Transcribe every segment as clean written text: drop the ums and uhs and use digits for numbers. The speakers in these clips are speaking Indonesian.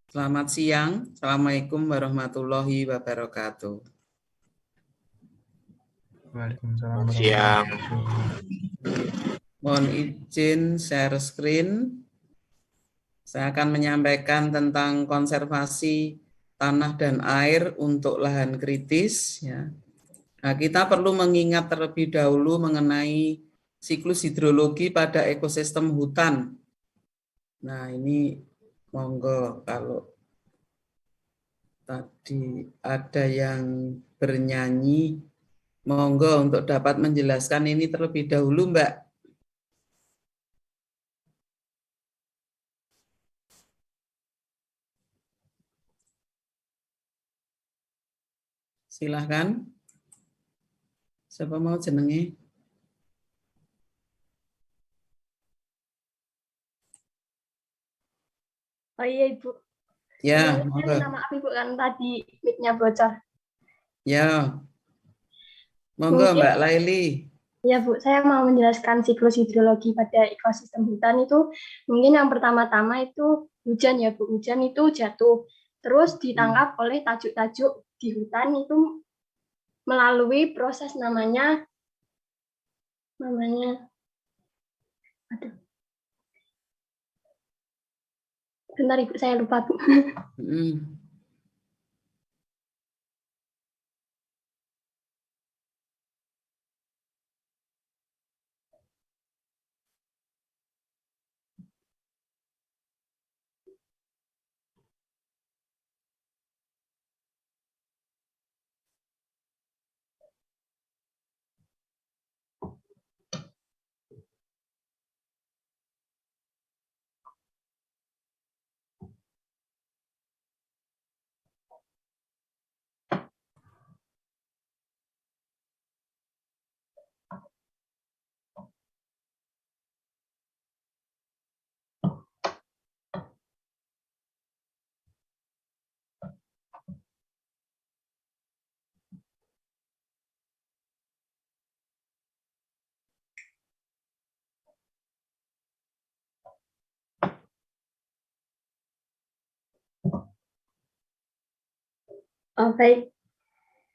Selamat siang. Assalamualaikum warahmatullahi wabarakatuh. Waalaikumsalam Siang. Mohon izin share screen. Saya akan menyampaikan tentang konservasi tanah dan air untuk lahan kritis. Ya. Nah, kita perlu mengingat terlebih dahulu mengenai siklus hidrologi pada ekosistem hutan. Nah, ini monggo kalau tadi ada yang bernyanyi, monggo untuk dapat menjelaskan ini terlebih dahulu, Mbak. Silahkan. Siapa mau jenenge? Oh iya Ibu. Ya, Saya monggo. minta maaf Ibu kan tadi mic-nya bocor. Ya, monggo Mbak Laili. Ya Bu, saya mau menjelaskan siklus hidrologi pada ekosistem hutan itu mungkin yang pertama-tama itu hujan ya Bu. Hujan itu jatuh, terus ditangkap oleh tajuk-tajuk di hutan itu melalui proses namanya aduh. Bentar Ibu, saya lupa Bu. Oh baik,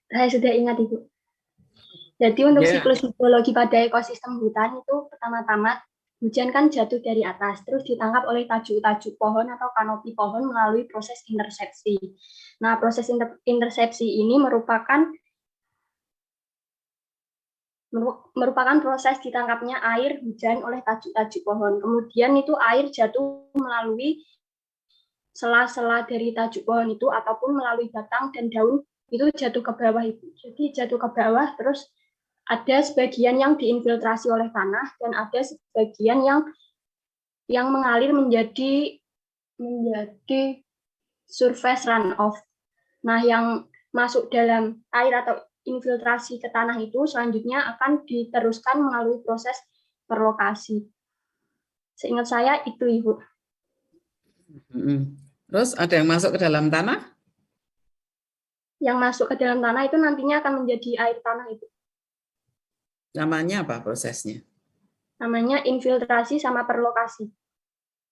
saya sudah ingat Ibu. Jadi untuk siklus hidrologi pada ekosistem hutan itu pertama-tama hujan kan jatuh dari atas, terus ditangkap oleh tajuk-tajuk pohon atau kanopi pohon melalui proses intersepsi. Nah, proses intersepsi ini merupakan proses ditangkapnya air hujan oleh tajuk-tajuk pohon. Kemudian itu air jatuh melalui sela-sela dari tajuk pohon itu ataupun melalui batang dan daun itu jatuh ke bawah itu. Jadi jatuh ke bawah terus ada sebagian yang diinfiltrasi oleh tanah dan ada sebagian yang mengalir menjadi surface runoff. Nah, yang masuk dalam air atau infiltrasi ke tanah itu selanjutnya akan diteruskan melalui proses perlokasi. Seingat saya itu Ibu. Terus ada yang masuk ke dalam tanah? Yang masuk ke dalam tanah itu nantinya akan menjadi air tanah itu. Namanya apa prosesnya? Namanya infiltrasi sama perlokasi.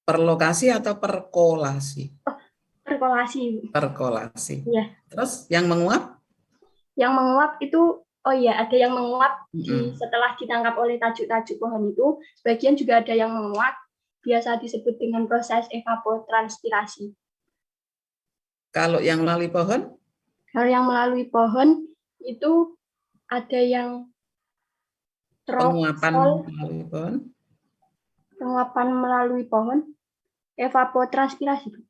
Perlokasi atau perkolasi? Oh, perkolasi. Perkolasi. Ya. Terus yang menguap? Yang menguap itu, oh iya, ada yang menguap setelah ditangkap oleh tajuk-tajuk pohon itu. Sebagian juga ada yang menguap, biasa disebut dengan proses evapotranspirasi. Kalau yang melalui pohon? Kalau yang melalui pohon itu ada yang penguapan melalui pohon. Penguapan melalui pohon, evapotranspirasi.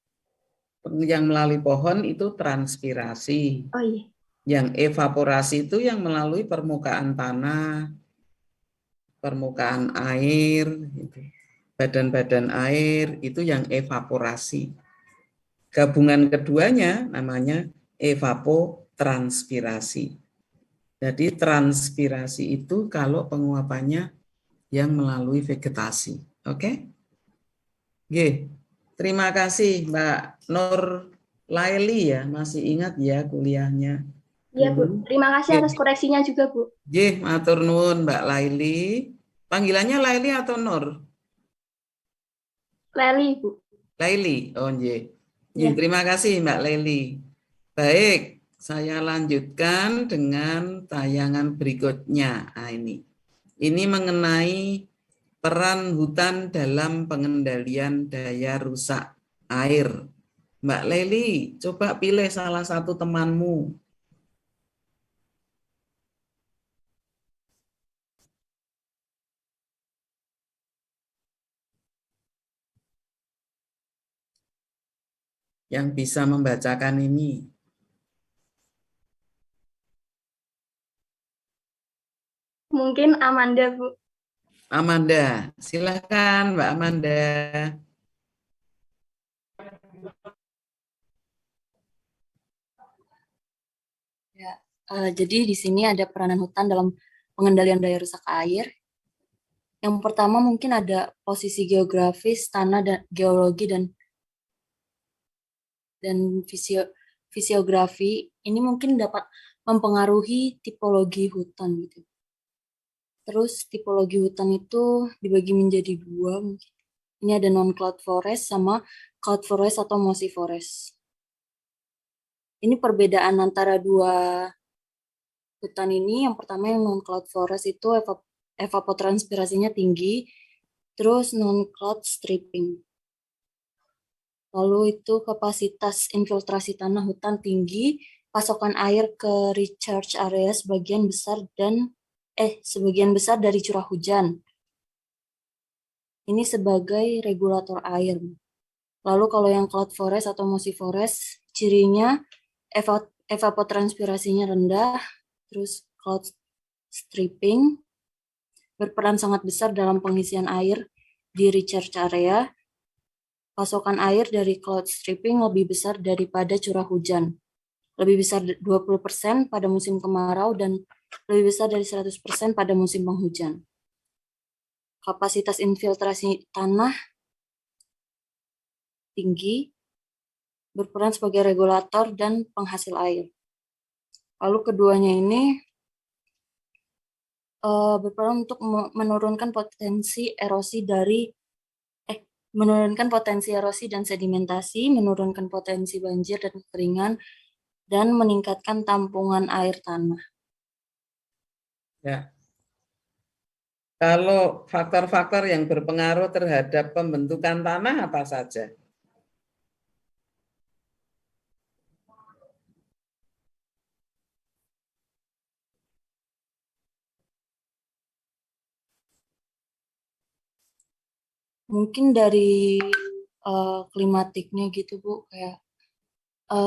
Yang melalui pohon itu transpirasi. Oh iya. Yang evaporasi itu yang melalui permukaan tanah, permukaan air, badan-badan air itu yang evaporasi. Gabungan keduanya namanya evapotranspirasi. Jadi transpirasi itu kalau penguapannya yang melalui vegetasi. Oke? Oke. Terima kasih Mbak Nur Laili ya, masih ingat ya kuliahnya. Iya Bu, terima kasih atas koreksinya juga Bu. Matur nuwun Mbak Laili. Panggilannya Laili atau Nur? Laili Bu. Laili, oh nggih. Ya. Terima kasih Mbak Leli. Baik, saya lanjutkan dengan tayangan berikutnya. Nah, ini mengenai peran hutan dalam pengendalian daya rusak air. Mbak Leli, coba pilih salah satu temanmu. Yang bisa membacakan ini. Mungkin Amanda, Bu. Amanda, silakan Mbak Amanda. Ya, jadi di sini ada peranan hutan dalam pengendalian daya rusak air. Yang pertama mungkin ada posisi geografis, tanah, dan geologi dan fisiografi. Ini mungkin dapat mempengaruhi tipologi hutan gitu. Terus tipologi hutan itu dibagi menjadi dua mungkin. Ini ada non-cloud forest sama cloud forest atau mossy forest. Ini perbedaan antara dua hutan ini. Yang pertama yang non-cloud forest itu evapotranspirasinya tinggi, terus non-cloud stripping. Lalu itu kapasitas infiltrasi tanah hutan tinggi, pasokan air ke recharge area sebagian besar dari curah hujan. Ini sebagai regulator air. Lalu kalau yang cloud forest atau mossy forest, cirinya evapotranspirasinya rendah, terus cloud stripping berperan sangat besar dalam pengisian air di recharge area. Pasokan air dari cloud stripping lebih besar daripada curah hujan. Lebih besar 20% pada musim kemarau dan lebih besar dari 100% pada musim penghujan. Kapasitas infiltrasi tanah tinggi, berperan sebagai regulator dan penghasil air. Lalu keduanya ini berperan untuk menurunkan potensi erosi dan sedimentasi, menurunkan potensi banjir dan kekeringan, dan meningkatkan tampungan air tanah. Ya. Kalau faktor-faktor yang berpengaruh terhadap pembentukan tanah apa saja? Mungkin dari klimatiknya gitu Bu, kayak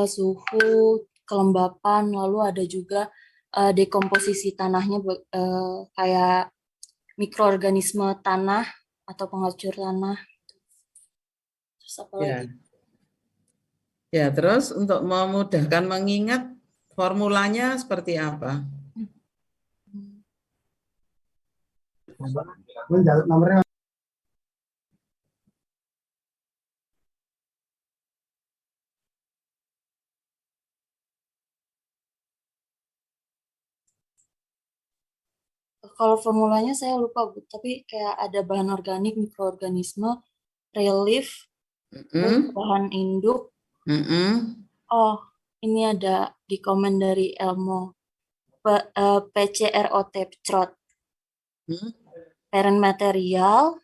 suhu, kelembapan, lalu ada juga dekomposisi tanahnya kayak mikroorganisme tanah atau penghancur tanah. Terus apa Ya. lagi? Ya, terus untuk memudahkan mengingat formulanya seperti apa? Nomornya Kalau formulanya saya lupa Bu, tapi kayak ada bahan organik, mikroorganisme, relief, terus Mm-mm. bahan induk. Mm-mm. Oh, ini ada di komen dari Elmo. PCROT, PCROT, Hmm? parent material,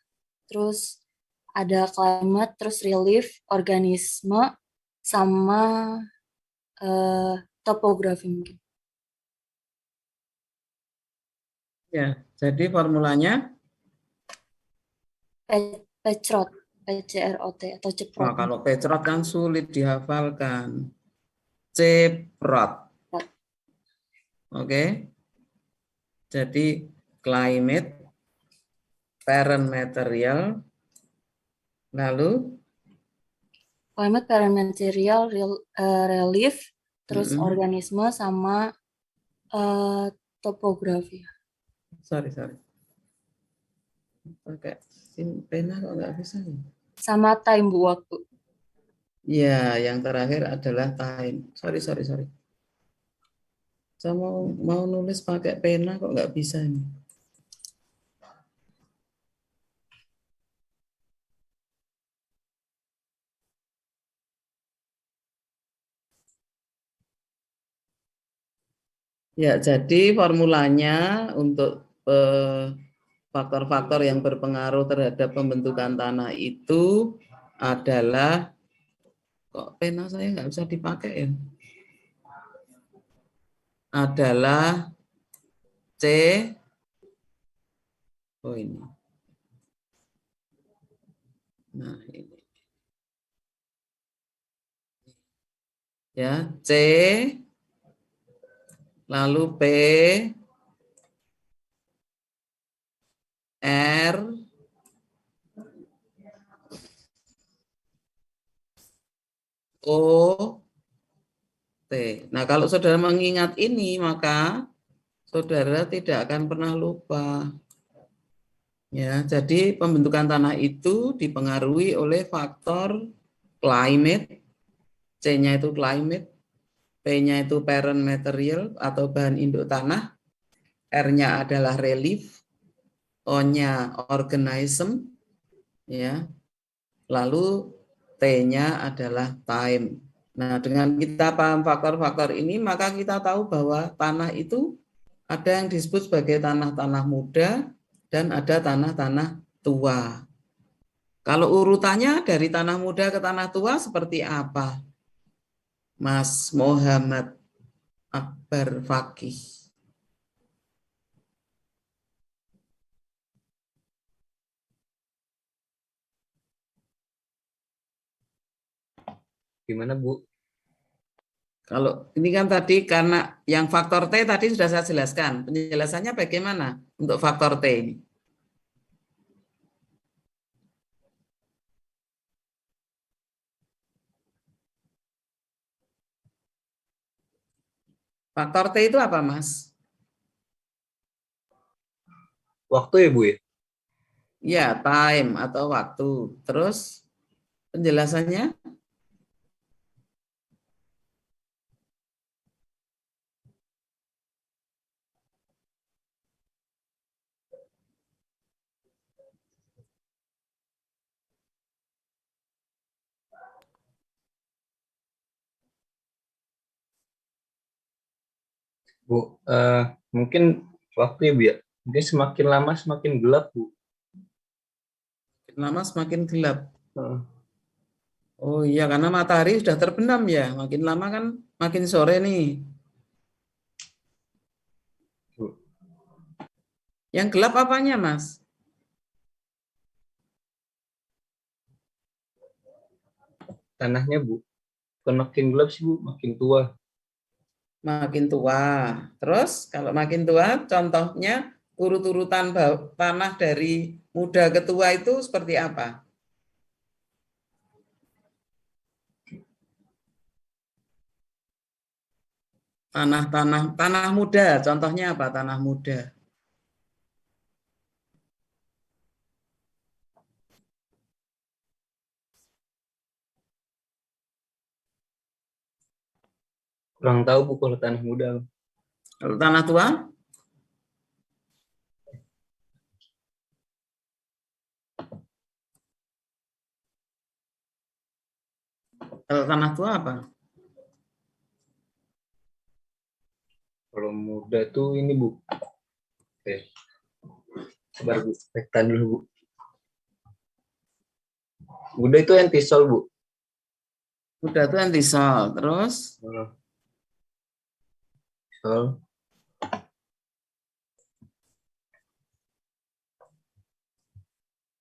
terus ada climate, terus relief, organisme, sama topografi mungkin. Ya, jadi formulanya, PCROT, PCROT atau ceprot. kalau Petrot kan sulit dihafalkan. Ceprot. Oke. Jadi climate, parent material, lalu Climate, parent material, relief, terus mm-mm. organisme, sama topografi. Sorry. Pakai pena kok nggak bisa nih. Sama time Bu waktu. Ya, yang terakhir adalah time. Sorry. Saya mau nulis pakai pena kok nggak bisa nih. Ya, jadi formulanya untuk faktor-faktor yang berpengaruh terhadap pembentukan tanah itu adalah, kok pena saya nggak bisa dipakai ya? Adalah C, oh ini. Nah, ini. Ya, C, lalu P, R, O, T. Nah, kalau saudara mengingat ini, maka saudara tidak akan pernah lupa. Ya, jadi pembentukan tanah itu dipengaruhi oleh faktor climate, C-nya itu climate, P-nya itu parent material atau bahan induk tanah, R-nya adalah relief, O-nya organism, ya. Lalu T-nya adalah time. Nah, dengan kita paham faktor-faktor ini, maka kita tahu bahwa tanah itu ada yang disebut sebagai tanah-tanah muda dan ada tanah-tanah tua. Kalau urutannya dari tanah muda ke tanah tua seperti apa, Mas Muhammad Akbar Fakih? Gimana, Bu? Kalau ini kan tadi karena yang faktor T tadi sudah saya jelaskan. Penjelasannya bagaimana untuk faktor T ini? Faktor T itu apa, Mas? Waktu ya, Bu ya? Ya, time atau waktu. Terus penjelasannya? Bu, mungkin waktu ya, Bu ya? Mungkin semakin lama semakin gelap, Bu. Lama semakin gelap. Heeh. Oh iya, karena matahari sudah terbenam ya. Makin lama kan makin sore nih. Bu. Yang gelap apanya, Mas? Tanahnya, Bu. Bukan makin gelap sih, Bu, makin tua. Makin tua. Terus kalau makin tua, contohnya urut-urutan tanah dari muda ke tua itu seperti apa? Tanah muda, contohnya apa? Tanah muda. Kurang tahu, Bu, kalau tanah muda. Kalau tanah tua, kalau tanah tua apa? Kalau muda tuh ini, Bu. Oke. Sabar, Bu. Rektan dulu, Bu. Muda itu antisol, Bu. Muda itu antisol. Terus Sol.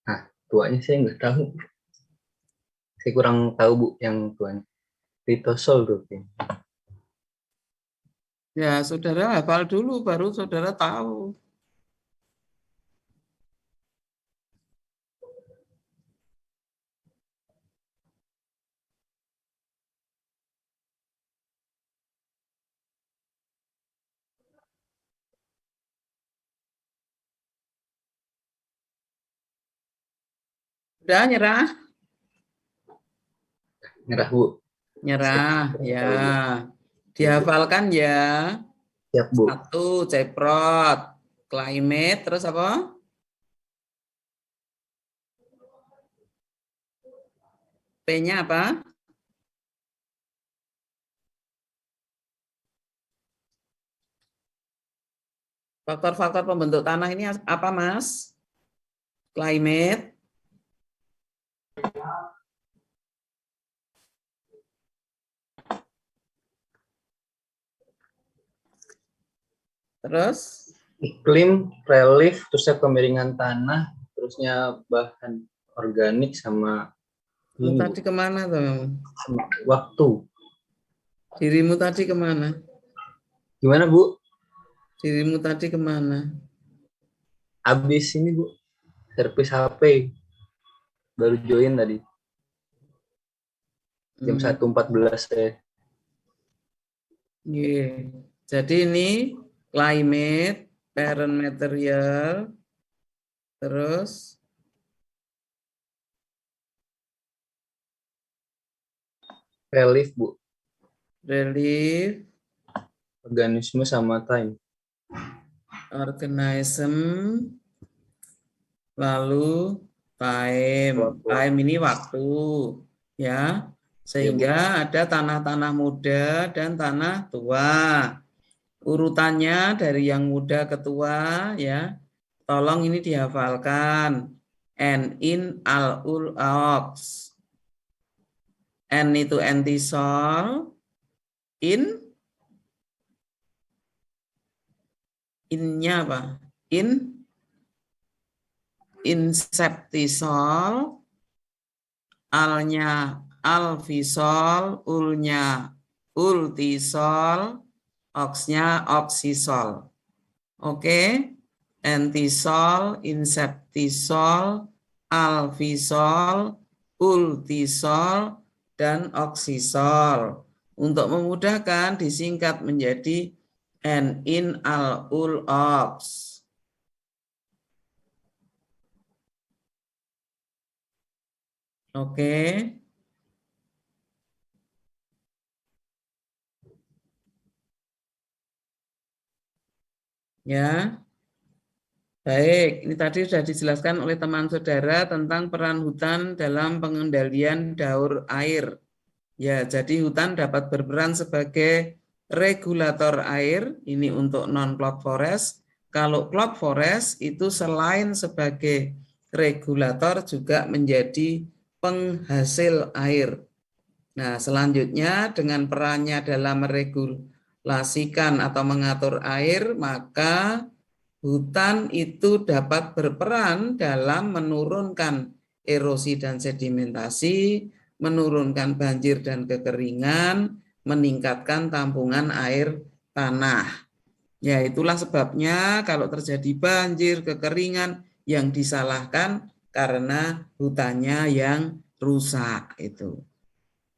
Nah, tuanya saya nggak tahu. Saya kurang tahu, Bu, yang tuanya. Titosol tuh. ya saudara hafal dulu baru saudara tahu. Udah nyerah? Nyerah, Bu. Nyerah, ya. Tahu, Bu. Dihafalkan ya. Siap, Bu. Satu, ceprot. Climate, terus apa? P-nya apa? Faktor-faktor pembentuk tanah ini apa, Mas? Climate, terus iklim, relief, terusnya kemiringan tanah, terusnya bahan organik sama lu ini, tadi kemana tuh? sama waktu. Dirimu tadi kemana? Gimana Bu? Dirimu tadi kemana? Habis ini Bu, servis HP. Baru join tadi. Jam 1.14 saya. Yeah. Jadi ini climate, parent material, terus Relief Bu, relief, organisme sama time. organism, lalu time. Waktu. Time ini waktu, ya. Sehingga ada tanah-tanah muda dan tanah tua. Urutannya dari yang muda ke tua, ya. Tolong ini dihafalkan. N in al ul ox. N itu entisol, innya apa? Inseptisol, alnya alfisol, ulnya ultisol, oxnya oksisol. Oke, entisol, inseptisol, alfisol, ultisol, dan oksisol. Untuk memudahkan disingkat menjadi N-in al-ul ox. Oke. Ya. Baik, ini tadi sudah dijelaskan oleh teman saudara tentang peran hutan dalam pengendalian daur air. Ya, jadi hutan dapat berperan sebagai regulator air, ini untuk non-cloud forest. Kalau cloud forest itu selain sebagai regulator juga menjadi penghasil air. Nah, selanjutnya dengan perannya dalam meregulasikan atau mengatur air, maka hutan itu dapat berperan dalam menurunkan erosi dan sedimentasi, menurunkan banjir dan kekeringan, meningkatkan tampungan air tanah. Ya, itulah sebabnya kalau terjadi banjir, kekeringan, yang disalahkan karena hutannya yang rusak itu.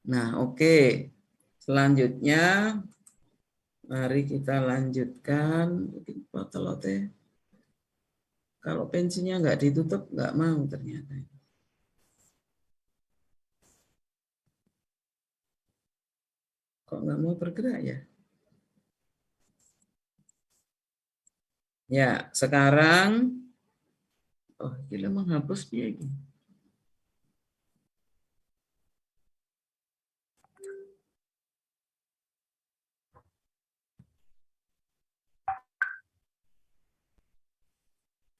Nah, oke. Selanjutnya mari kita lanjutkan. Kalau pensinya nggak ditutup, nggak mau ternyata. Kok nggak mau bergerak ya? Ya, sekarang, oh gila menghapus dia ini.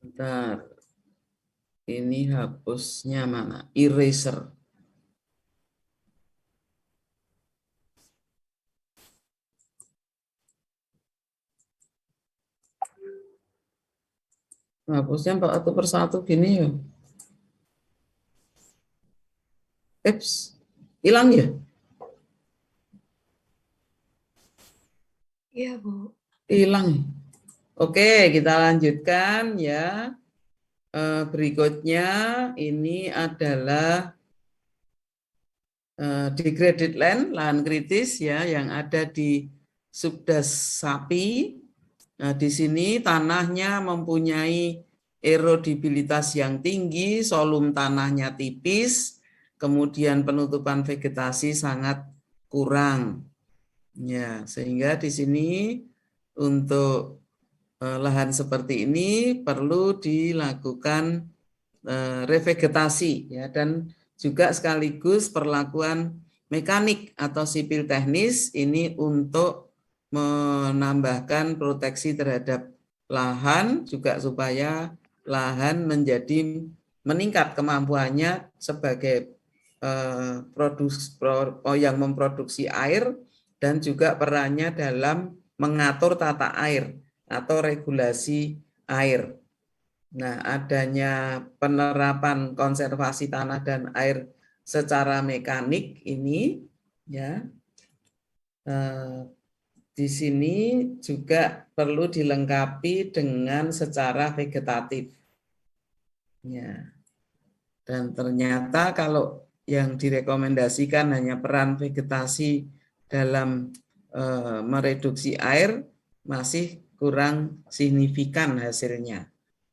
Bentar. Ini hapusnya mana? Eraser. Hapusnya satu persatu gini ya. Eps, hilang ya? Iya, Bu. Hilang. Oke, kita lanjutkan ya. Berikutnya ini adalah degraded land, lahan kritis ya, yang ada di Subdas Sapi. Nah, di sini tanahnya mempunyai erodibilitas yang tinggi, solum tanahnya tipis, kemudian penutupan vegetasi sangat kurang. Ya, sehingga di sini untuk lahan seperti ini perlu dilakukan revegetasi ya, dan juga sekaligus perlakuan mekanik atau sipil teknis ini untuk menambahkan proteksi terhadap lahan, juga supaya lahan menjadi meningkat kemampuannya sebagai yang memproduksi air dan juga perannya dalam mengatur tata air atau regulasi air. Nah, adanya penerapan konservasi tanah dan air secara mekanik ini ya di sini juga perlu dilengkapi dengan secara vegetatif. Ya. Dan ternyata kalau yang direkomendasikan hanya peran vegetasi dalam mereduksi air masih kurang signifikan hasilnya.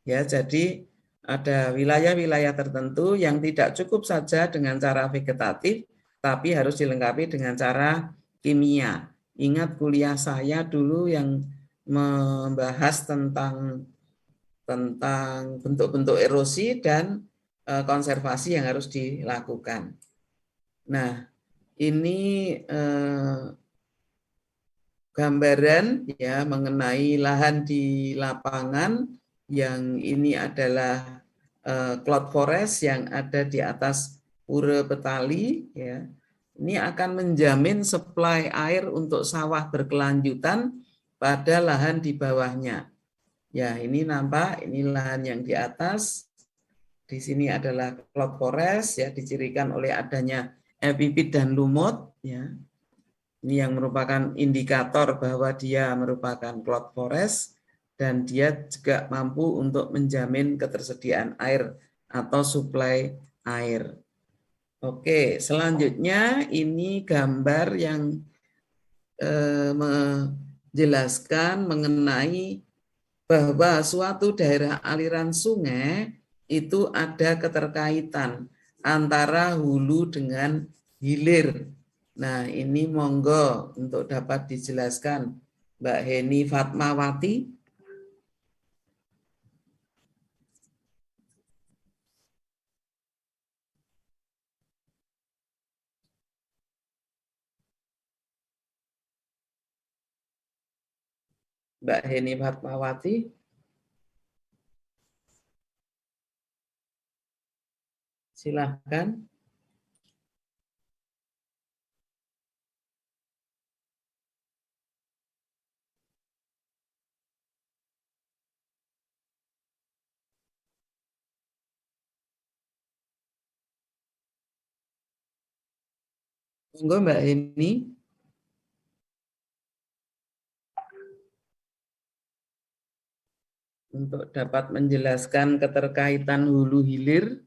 Ya, jadi ada wilayah-wilayah tertentu yang tidak cukup saja dengan cara vegetatif, tapi harus dilengkapi dengan cara kimia. Ingat kuliah saya dulu yang membahas tentang bentuk-bentuk erosi dan konservasi yang harus dilakukan. Nah, ini gambaran ya mengenai lahan di lapangan yang ini adalah cloud forest yang ada di atas Pura Petali ya. Ini akan menjamin supply air untuk sawah berkelanjutan pada lahan di bawahnya. Ya, ini nampak ini lahan yang di atas. Di sini adalah cloud forest ya, dicirikan oleh adanya epipit dan lumut ya. Ini yang merupakan indikator bahwa dia merupakan cloud forest dan dia juga mampu untuk menjamin ketersediaan air atau suplai air. Oke, selanjutnya ini gambar yang menjelaskan mengenai bahwa suatu daerah aliran sungai itu ada keterkaitan antara hulu dengan hilir. Nah, ini monggo untuk dapat dijelaskan Mbak Heni Fatmawati. Mbak Heni Fatmawati. Silahkan. Monggo Mbak Heni. Untuk dapat menjelaskan keterkaitan hulu hilir.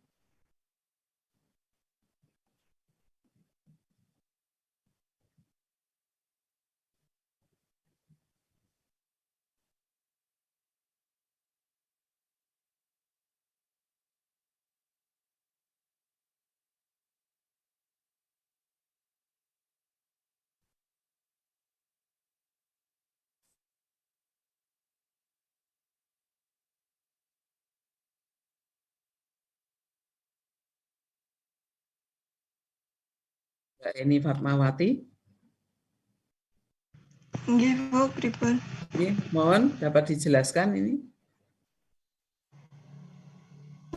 Mbak Heni Fatmawati. Nggih, Bu, pripun? Mohon dapat dijelaskan ini.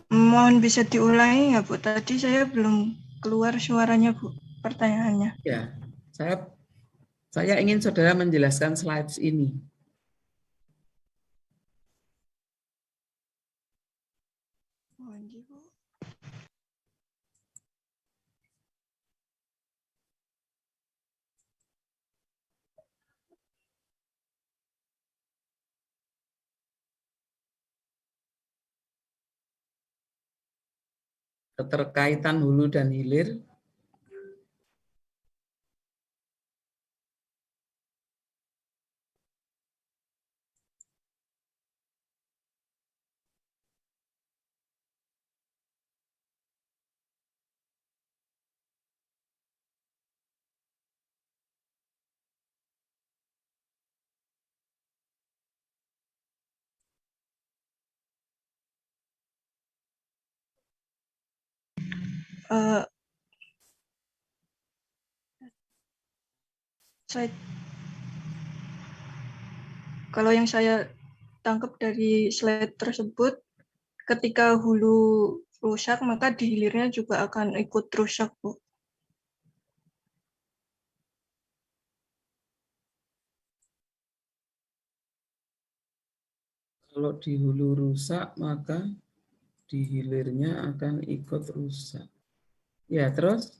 Mohon bisa diulangi ya, Bu. Tadi saya belum keluar suaranya, Bu. Pertanyaannya. Ya, saya ingin saudara menjelaskan slides ini. Oh, nggih, Bu. Keterkaitan hulu dan hilir. Kalau yang saya tangkap dari slide tersebut, ketika hulu rusak, maka di hilirnya juga akan ikut rusak, Bu. Kalau di hulu rusak, maka di hilirnya akan ikut rusak. Ya, terus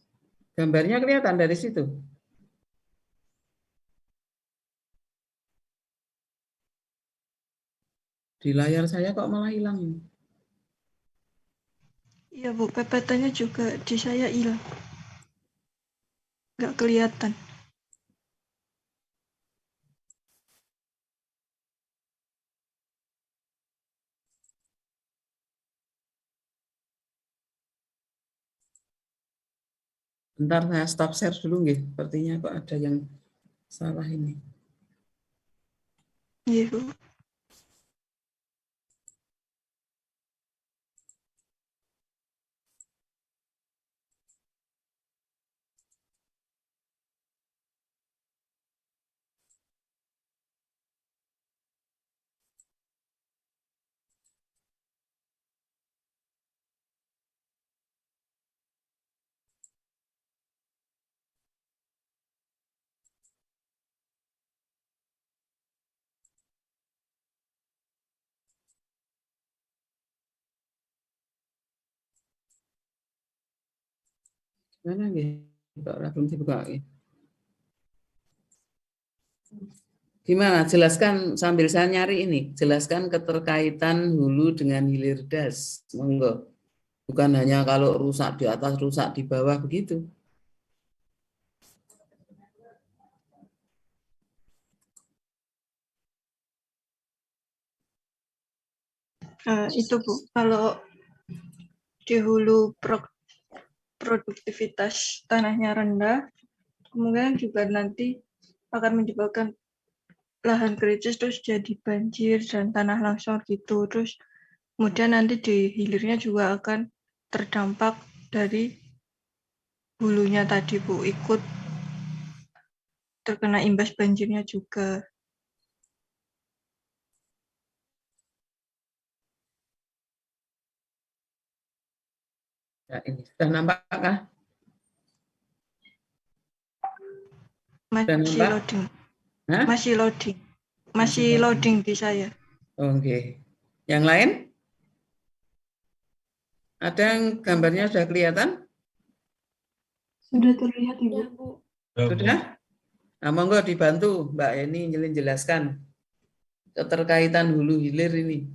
gambarnya kelihatan dari situ. Di layar saya kok malah hilang ini. Iya, Bu, PPT-nya juga di saya hilang. Nggak kelihatan. Bentar saya stop share dulu nggih. Sepertinya kok ada yang salah ini. Iya, Bu. Mana nggih? Kok ora belum dibuka nggih? Gimana? Jelaskan sambil saya nyari ini. Jelaskan keterkaitan hulu dengan hilir das. Monggo. Bukan hanya kalau rusak di atas, rusak di bawah begitu. Itu, Bu. Kalau di hulu produktivitas tanahnya rendah, kemungkinan juga nanti akan menyebabkan lahan kritis terus jadi banjir dan tanah longsor gitu. Terus kemudian nanti di hilirnya juga akan terdampak dari hulunya tadi, Bu, ikut terkena imbas banjirnya juga. Ya, ini sudah nampakkah? Masih nampak? loading. Hah? Masih loading. Masih loading di saya. Oke. Yang lain? Ada yang gambarnya sudah kelihatan? Sudah terlihat, Ibu. Udah, Bu. Sudah? Nah, monggo dibantu Mbak Eni jelaskan keterkaitan hulu hilir ini.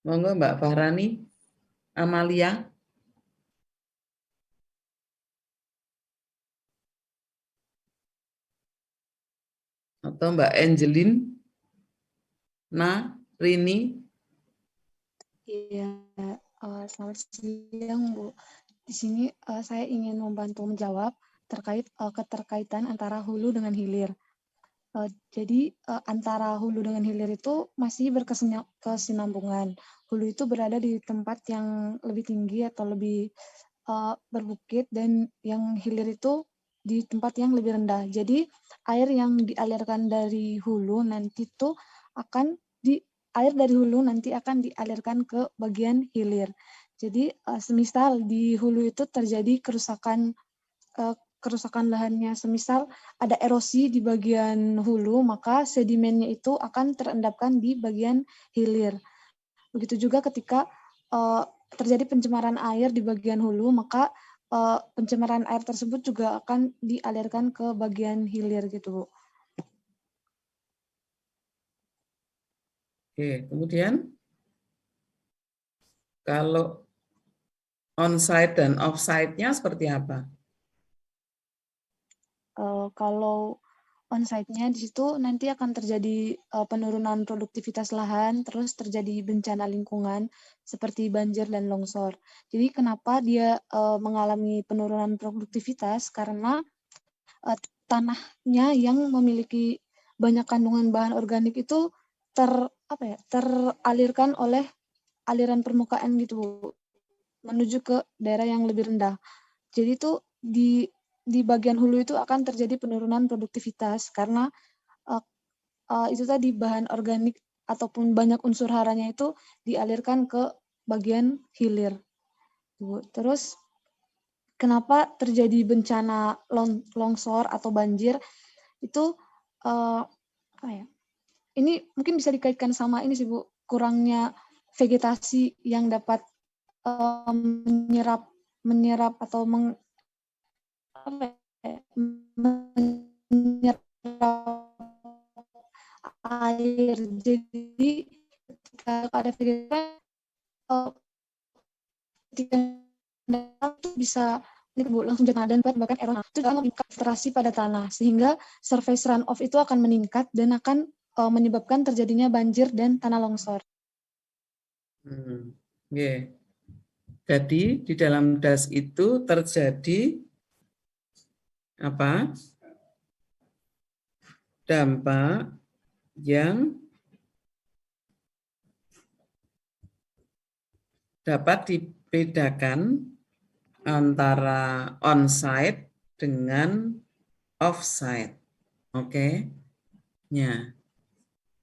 Monggo Mbak Fahrani, Amalia. Atau Mbak Angelin, Rini. Iya, selamat siang, Bu. Di sini saya ingin membantu menjawab terkait keterkaitan antara hulu dengan hilir. Jadi antara hulu dengan hilir itu masih berkesinambungan. Hulu itu berada di tempat yang lebih tinggi atau lebih berbukit, dan yang hilir itu di tempat yang lebih rendah. Jadi air yang dialirkan dari hulu nanti itu air dari hulu nanti akan dialirkan ke bagian hilir. Jadi semisal di hulu itu terjadi kerusakan lahannya, semisal ada erosi di bagian hulu, maka sedimennya itu akan terendapkan di bagian hilir. Begitu juga ketika terjadi pencemaran air di bagian hulu, maka pencemaran air tersebut juga akan dialirkan ke bagian hilir gitu, Bu. Oke, kemudian kalau on-site dan off-site-nya seperti apa? Kalau on-site-nya di situ nanti akan terjadi penurunan produktivitas lahan, terus terjadi bencana lingkungan seperti banjir dan longsor. Jadi kenapa dia mengalami penurunan produktivitas? Karena tanahnya yang memiliki banyak kandungan bahan organik itu teralirkan oleh aliran permukaan gitu Bu, menuju ke daerah yang lebih rendah. Jadi tuh di bagian hulu itu akan terjadi penurunan produktivitas karena itu tadi bahan organik ataupun banyak unsur haranya itu dialirkan ke bagian hilir. Terus kenapa terjadi bencana longsor atau banjir itu apa ya? Ini mungkin bisa dikaitkan sama ini sih Bu, kurangnya vegetasi yang dapat menyerap atau menyerap air. Jadi ketika ada vegetasi ketika itu bisa ini Bu, langsung jadi dan bahkan error itu akan meningkat filtrasi pada tanah sehingga surface runoff itu akan meningkat dan akan menyebabkan terjadinya banjir dan tanah longsor. Yeah. Jadi di dalam das itu terjadi apa? Dampak yang dapat dibedakan antara on-site dengan off-site. Oke. Ya.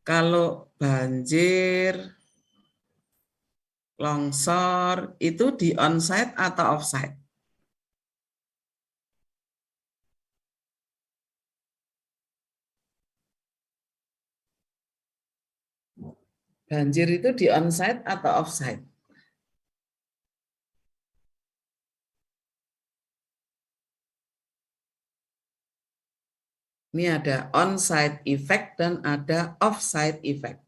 Kalau banjir, longsor itu di on-site atau off-site? Banjir itu di on-site atau off-site? Ini ada on-site effect dan ada off-site effect.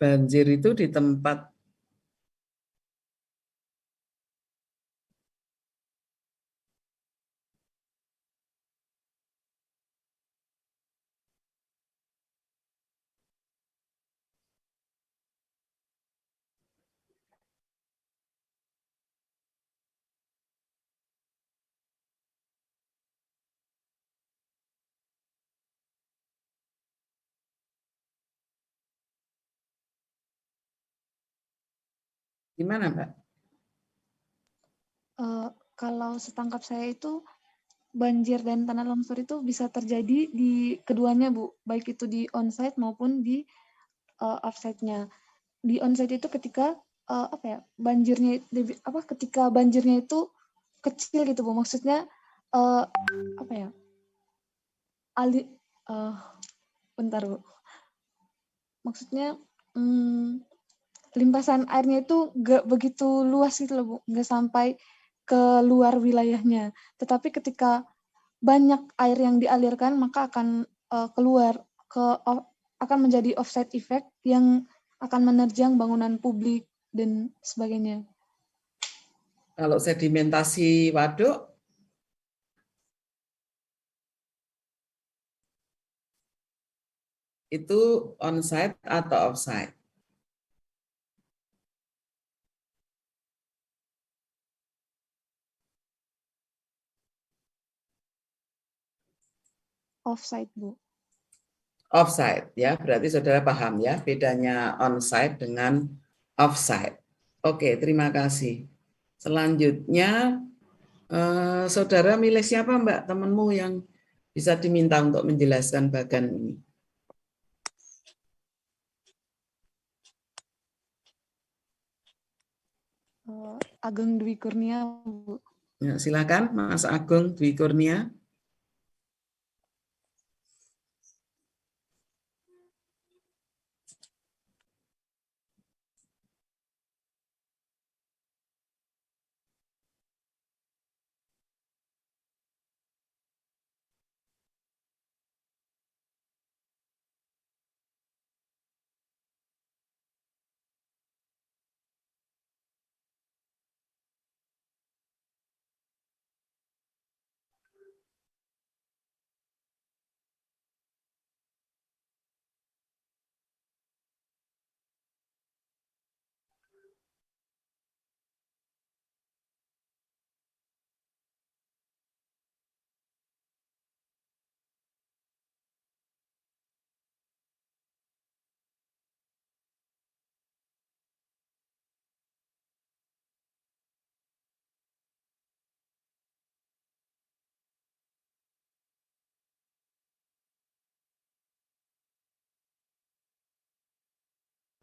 Banjir itu di tempat gimana, Mbak? Kalau setangkap saya itu banjir dan tanah longsor itu bisa terjadi di keduanya Bu, baik itu di onsite maupun di offsite-nya. Di onsite itu ketika banjirnya ketika banjirnya itu kecil gitu Bu, maksudnya bentar Bu, maksudnya limpasan airnya itu nggak begitu luas gitu loh Bu, nggak sampai ke luar wilayahnya. Tetapi ketika banyak air yang dialirkan maka akan keluar akan menjadi offset effect yang akan menerjang bangunan publik dan sebagainya. Kalau sedimentasi waduk, itu on-site atau off-site? Offsite Bu. Offsite ya, berarti saudara paham ya bedanya on-site dengan off-site. Oke, terima kasih. Selanjutnya saudara milih siapa Mbak temanmu yang bisa diminta untuk menjelaskan bagan ini? Ageng Dwi Kurnia Bu. Ya, silakan Mas Agung Dwi Kurnia.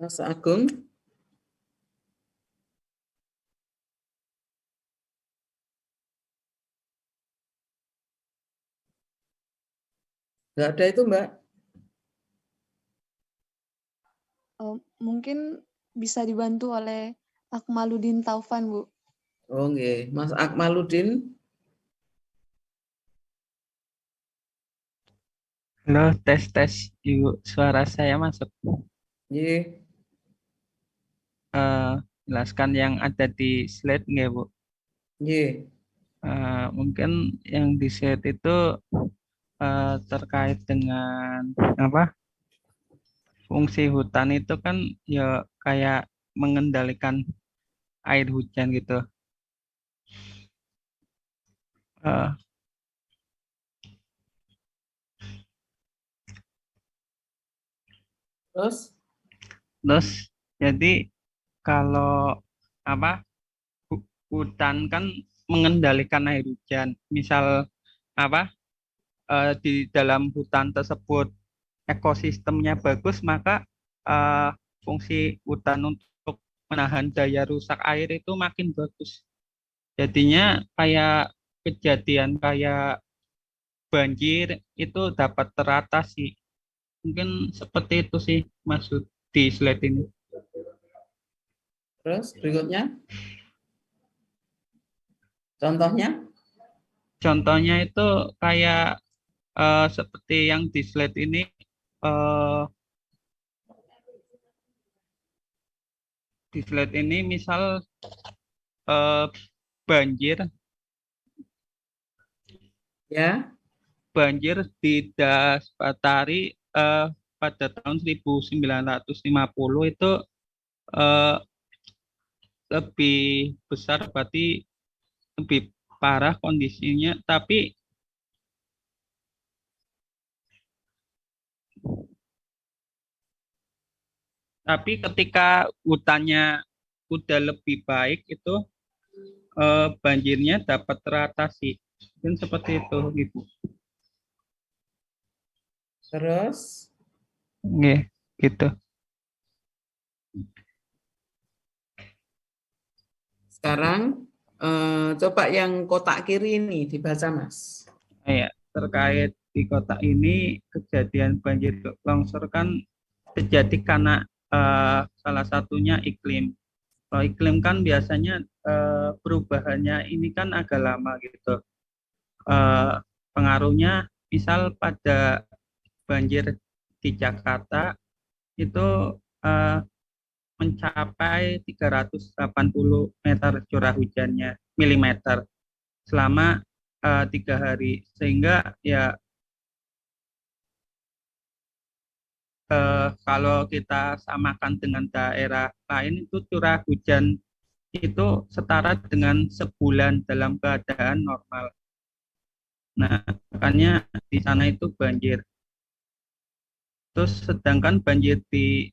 Mas Agung? Nggak ada itu, Mbak? Mungkin bisa dibantu oleh Akmaluddin Taufan, Bu. Oh, nggih. Mas Akmaluddin? Halo, tes Ibu, suara saya masuk. Nggih. Jelaskan yang ada di slide nggak, Bu? Nggih. Mungkin yang di slide itu terkait dengan apa? Fungsi hutan itu kan ya kayak mengendalikan air hujan gitu. Eh, Terus? Jadi kalau apa? Hutan kan mengendalikan air hujan. Misal apa? Di dalam hutan tersebut ekosistemnya bagus, maka fungsi hutan untuk menahan daya rusak air itu makin bagus. Jadinya kayak kejadian kayak banjir itu dapat teratasi. Mungkin seperti itu sih maksud di slide ini. Terus berikutnya? Contohnya? Contohnya itu kayak seperti yang di slide ini, eh, misal eh, banjir Ya. di Das Batari pada tahun 1950 itu eh, lebih besar, berarti lebih parah kondisinya, tapi ketika hutannya udah lebih baik itu banjirnya dapat teratasi. Dan seperti itu, Ibu. Terus? Oke, gitu. Sekarang coba yang kotak kiri ini dibaca, Mas. Ya, terkait di kota ini kejadian banjir longsor kan terjadi karena salah satunya iklim. Kalau iklim kan biasanya perubahannya ini kan agak lama gitu. Pengaruhnya misal pada banjir di Jakarta itu mencapai 380 meter curah hujannya milimeter selama 3 hari, sehingga ya kalau kita samakan dengan daerah lain itu curah hujan itu setara dengan sebulan dalam keadaan normal. Nah, makanya di sana itu banjir. Terus sedangkan banjir di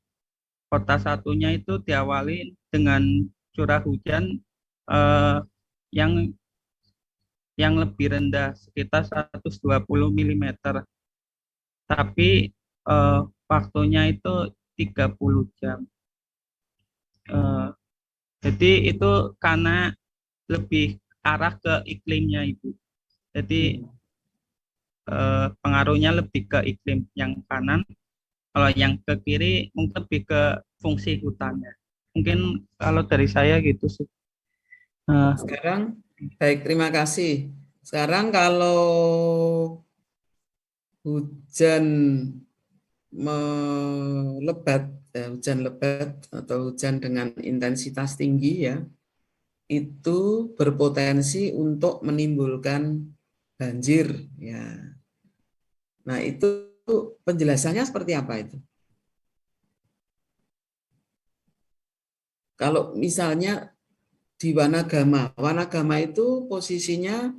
kota satunya itu diawali dengan curah hujan eh, yang lebih rendah sekitar 120 mm. Tapi waktunya itu 30 jam. Jadi itu karena lebih arah ke iklimnya, Ibu. Jadi pengaruhnya lebih ke iklim yang kanan. Kalau yang ke kiri mungkin lebih ke fungsi hutannya. Mungkin kalau dari saya gitu sih. Sekarang, baik, terima kasih. Sekarang kalau hujan melebat, hujan lebat atau hujan dengan intensitas tinggi ya, itu berpotensi untuk menimbulkan banjir ya. Nah, itu penjelasannya seperti apa itu? Kalau misalnya di Wanagama itu posisinya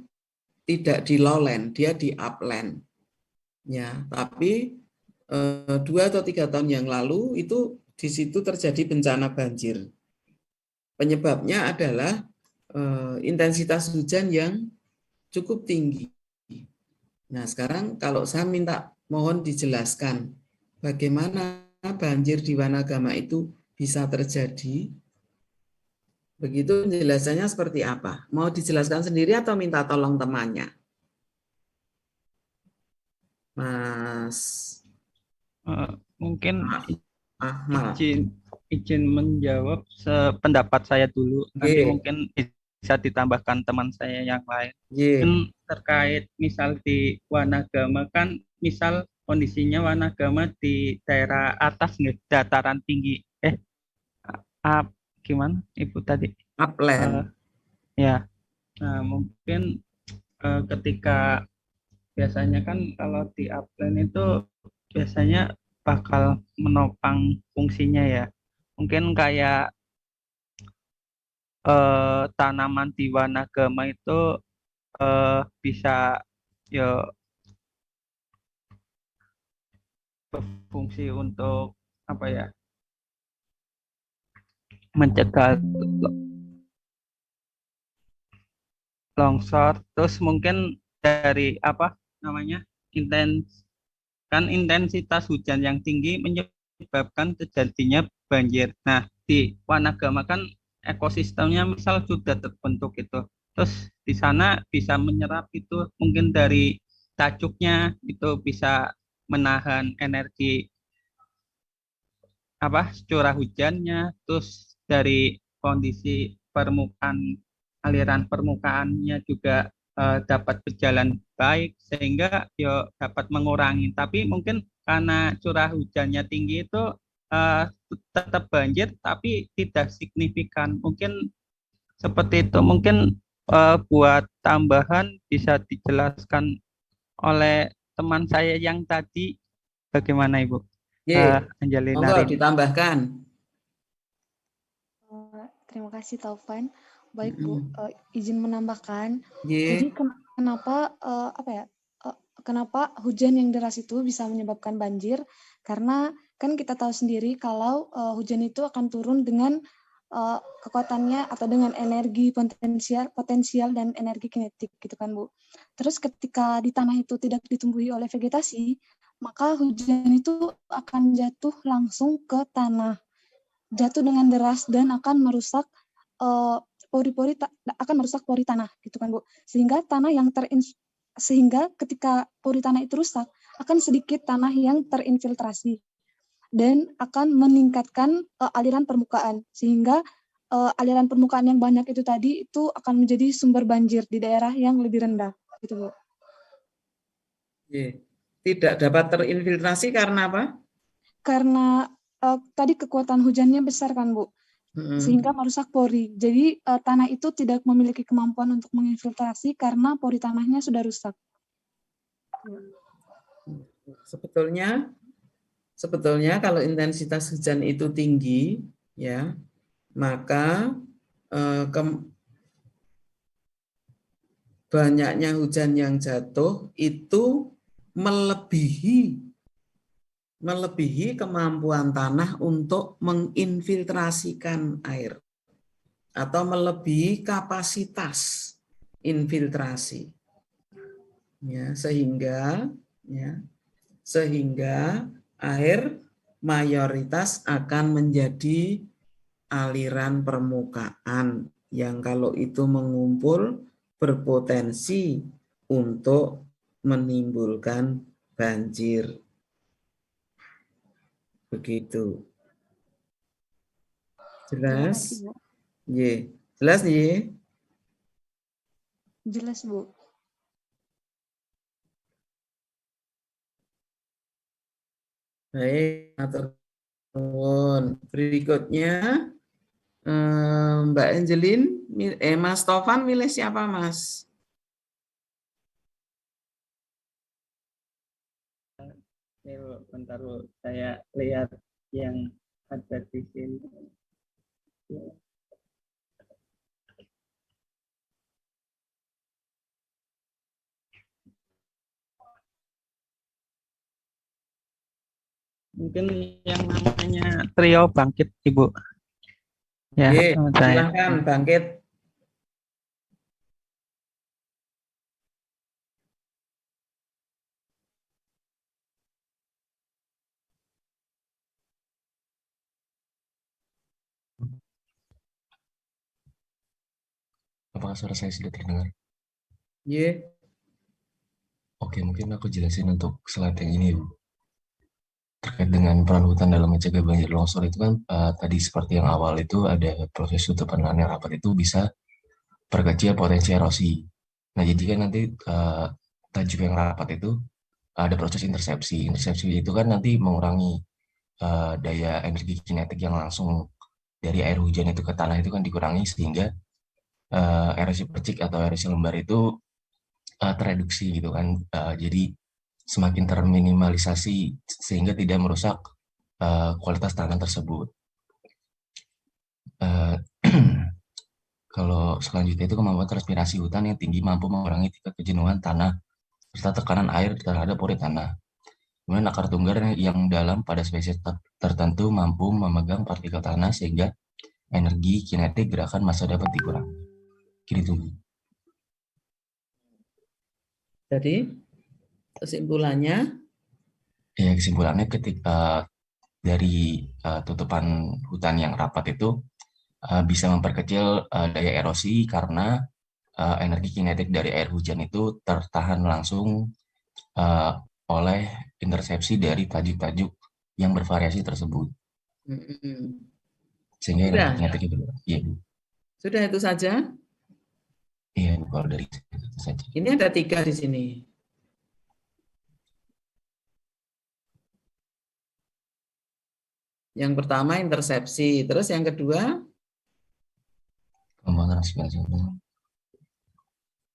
tidak di lowland, dia di upland. Ya, tapi 2 atau 3 tahun yang lalu itu di situ terjadi bencana banjir. Penyebabnya adalah intensitas hujan yang cukup tinggi. Nah, sekarang kalau saya mohon dijelaskan bagaimana banjir di Wanagama itu bisa terjadi? Begitu penjelasannya seperti apa? Mau dijelaskan sendiri atau minta tolong temannya? Mas Mungkin Ahmad. izin menjawab sependapat saya dulu. Nanti Ye, mungkin bisa ditambahkan teman saya yang lain. Kan ye. terkait misal di Wanagama kan misal kondisinya Wanagama di daerah atas nih, dataran tinggi. Gimana Ibu tadi? Eh, Upland. ya, nah, mungkin ketika biasanya kan kalau di upland itu biasanya bakal menopang fungsinya ya. Mungkin kayak tanaman di Wanagama itu bisa ya berfungsi untuk apa ya, mencegah longsor. Terus mungkin dari apa namanya, intensitas hujan yang tinggi menyebabkan terjadinya banjir. Nah, di Wanagama kan ekosistemnya misal sudah terbentuk itu. Terus di sana bisa menyerap itu mungkin dari tacuknya itu bisa menahan energi apa curah hujannya, terus dari kondisi permukaan, aliran permukaannya juga dapat berjalan baik sehingga yo dapat mengurangi. Tapi mungkin karena curah hujannya tinggi itu eh, tetap banjir tapi tidak signifikan. Mungkin seperti itu. Mungkin buat tambahan bisa dijelaskan oleh teman saya yang tadi, bagaimana Ibu? Ye, Angelina monggo Rini. ditambahkan. Terima kasih Taufan. Baik Bu, Mm-mm. izin menambahkan. Ye, Jadi kenapa kenapa hujan yang deras itu bisa menyebabkan banjir? Karena kan kita tahu sendiri kalau hujan itu akan turun dengan kekuatannya atau dengan energi potensial dan energi kinetik gitu kan Bu. Terus ketika di tanah itu tidak ditumbuhi oleh vegetasi, maka hujan itu akan jatuh langsung ke tanah, jatuh dengan deras dan akan merusak pori-pori akan merusak pori tanah gitu kan Bu. Sehingga ketika pori tanah itu rusak, akan sedikit tanah yang terinfiltrasi dan akan meningkatkan aliran permukaan, sehingga aliran permukaan yang banyak itu tadi itu akan menjadi sumber banjir di daerah yang lebih rendah gitu Bu. ye. Tidak dapat terinfiltrasi karena apa? Karena tadi kekuatan hujannya besar kan Bu, sehingga Mm-mm. merusak pori. Jadi tanah itu tidak memiliki kemampuan untuk menginfiltrasi karena pori tanahnya sudah rusak. Sebetulnya kalau intensitas hujan itu tinggi, ya, maka banyaknya hujan yang jatuh itu melebihi kemampuan tanah untuk menginfiltrasikan air atau melebihi kapasitas infiltrasi, ya, sehingga air mayoritas akan menjadi aliran permukaan yang kalau itu mengumpul berpotensi untuk menimbulkan banjir. Begitu. Terima Jelas? kasih Bu. Ye. Jelas ye? Jelas Bu. Baik, atur nuwun. Berikutnya Mbak Angelin, Mas Tovan milih siapa Mas? Bentar Bu, saya lihat yang ada di sini. Mungkin yang namanya Trio Bangkit Ibu. Ya, Ye, teman saya. silahkan bangkit. apakah suara saya sudah terdengar? Ye. Oke, mungkin aku jelasin untuk slide yang ini, Bu. Terkait dengan peran hutan dalam mencegah banjir longsor itu kan tadi seperti yang awal itu ada proses tutupan lahan yang rapat itu bisa perkecil potensi erosi. Nah, jadi kan nanti tajuk yang rapat itu ada proses intersepsi. Intersepsi itu kan nanti mengurangi daya energi kinetik yang langsung dari air hujan itu ke tanah itu kan dikurangi sehingga erosi percik atau erosi lembar itu tereduksi gitu kan. Jadi semakin terminimalisasi sehingga tidak merusak kualitas tanah tersebut. Kalau selanjutnya itu kemampuan transpirasi hutan yang tinggi mampu mengurangi tingkat kejenuhan tanah serta tekanan air terhadap pori tanah. Kemudian akar tunggar yang dalam pada spesies tertentu mampu memegang partikel tanah sehingga energi kinetik gerakan massa dapat dikurangi. Gitu. Jadi kesimpulannya? Ya, kesimpulannya ketika dari tutupan hutan yang rapat itu bisa memperkecil daya erosi karena energi kinetik dari air hujan itu tertahan langsung oleh intersepsi dari tajuk-tajuk yang bervariasi tersebut. Sehingga energi kinetik itu ya. Sudah itu saja? Iya, kalau dari itu saja. Ini ada 3 di sini. Yang pertama intersepsi, terus yang kedua?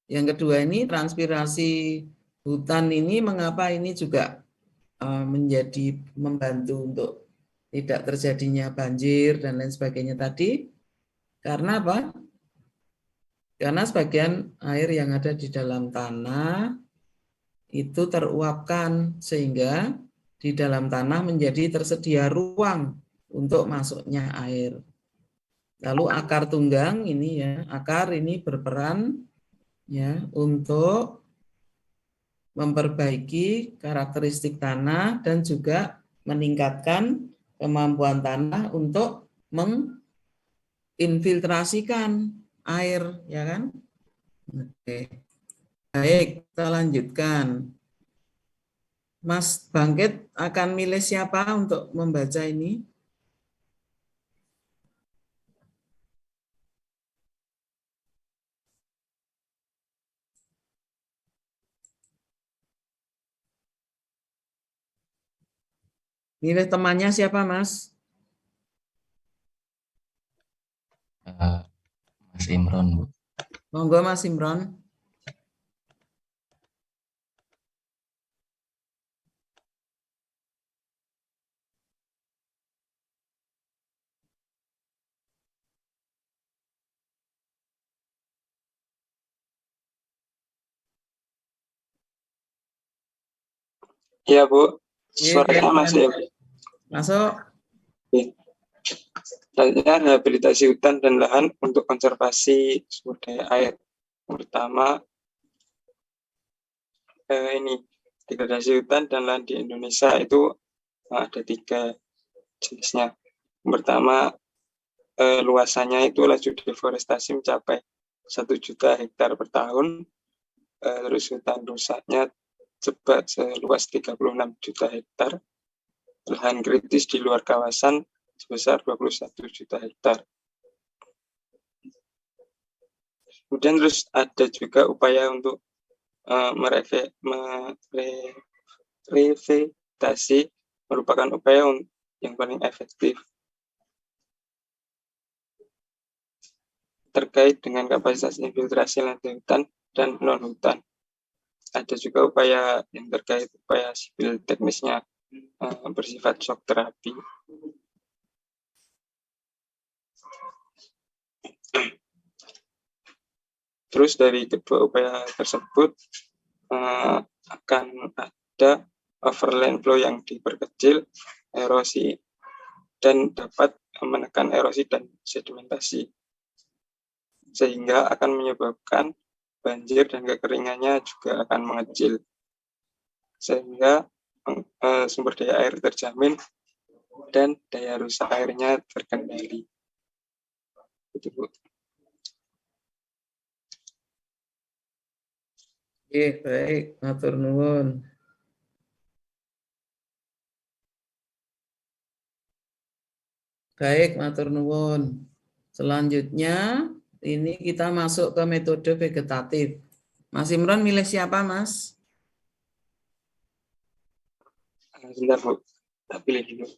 Yang kedua ini transpirasi hutan ini mengapa ini juga menjadi membantu untuk tidak terjadinya banjir dan lain sebagainya tadi? Karena apa? Karena sebagian air yang ada di dalam tanah itu teruapkan sehingga di dalam tanah menjadi tersedia ruang untuk masuknya air. Lalu akar tunggang ini ya, akar ini berperan ya untuk memperbaiki karakteristik tanah dan juga meningkatkan kemampuan tanah untuk menginfiltrasikan air, ya kan? Oke. Baik, kita lanjutkan. Mas Bangkit akan milih siapa untuk membaca ini? Milih temannya siapa, Mas? Mas Imron, Bu. Monggo, Mas Imron. Iya, Bu. Suaranya masih. Masuk. Selanjutnya rehabilitasi hutan dan lahan untuk konservasi sumber daya air. Pertama, ini degradasi hutan dan lahan di Indonesia itu ada 3 jenisnya. Pertama, luasannya itu laju deforestasi mencapai 1 juta hektar per tahun. Terus hutan rusaknya seluas 36 juta hektar. Lahan kritis di luar kawasan sebesar 21 juta hektar. Kemudian terus ada juga upaya untuk merevegetasi merupakan upaya yang paling efektif terkait dengan kapasitas infiltrasi lantai hutan dan non-hutan. Ada juga upaya yang terkait upaya sipil teknisnya bersifat shock terapi. Terus dari kedua upaya tersebut akan ada overland flow yang diperkecil, erosi, dan dapat menekan erosi dan sedimentasi. Sehingga akan menyebabkan banjir dan kekeringannya juga akan mengecil. Sehingga sumber daya air terjamin dan daya rusak airnya terkendali. Itu, Bu. Baik, matur nuwun. Baik, matur nuwun. Selanjutnya ini kita masuk ke metode vegetatif. Mas Imron milih siapa, Mas? Sebentar, Bu. Kita pilih dulu.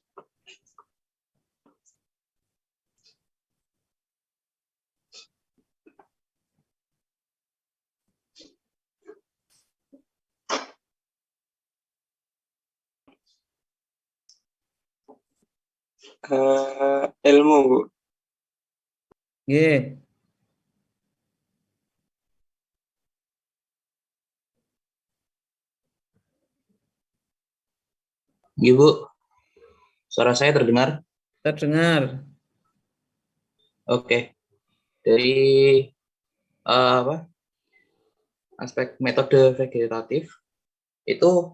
Ilmu, Bu. Nggih. Ibu, suara saya terdengar? Terdengar. Oke. Dari apa? Aspek metode vegetatif itu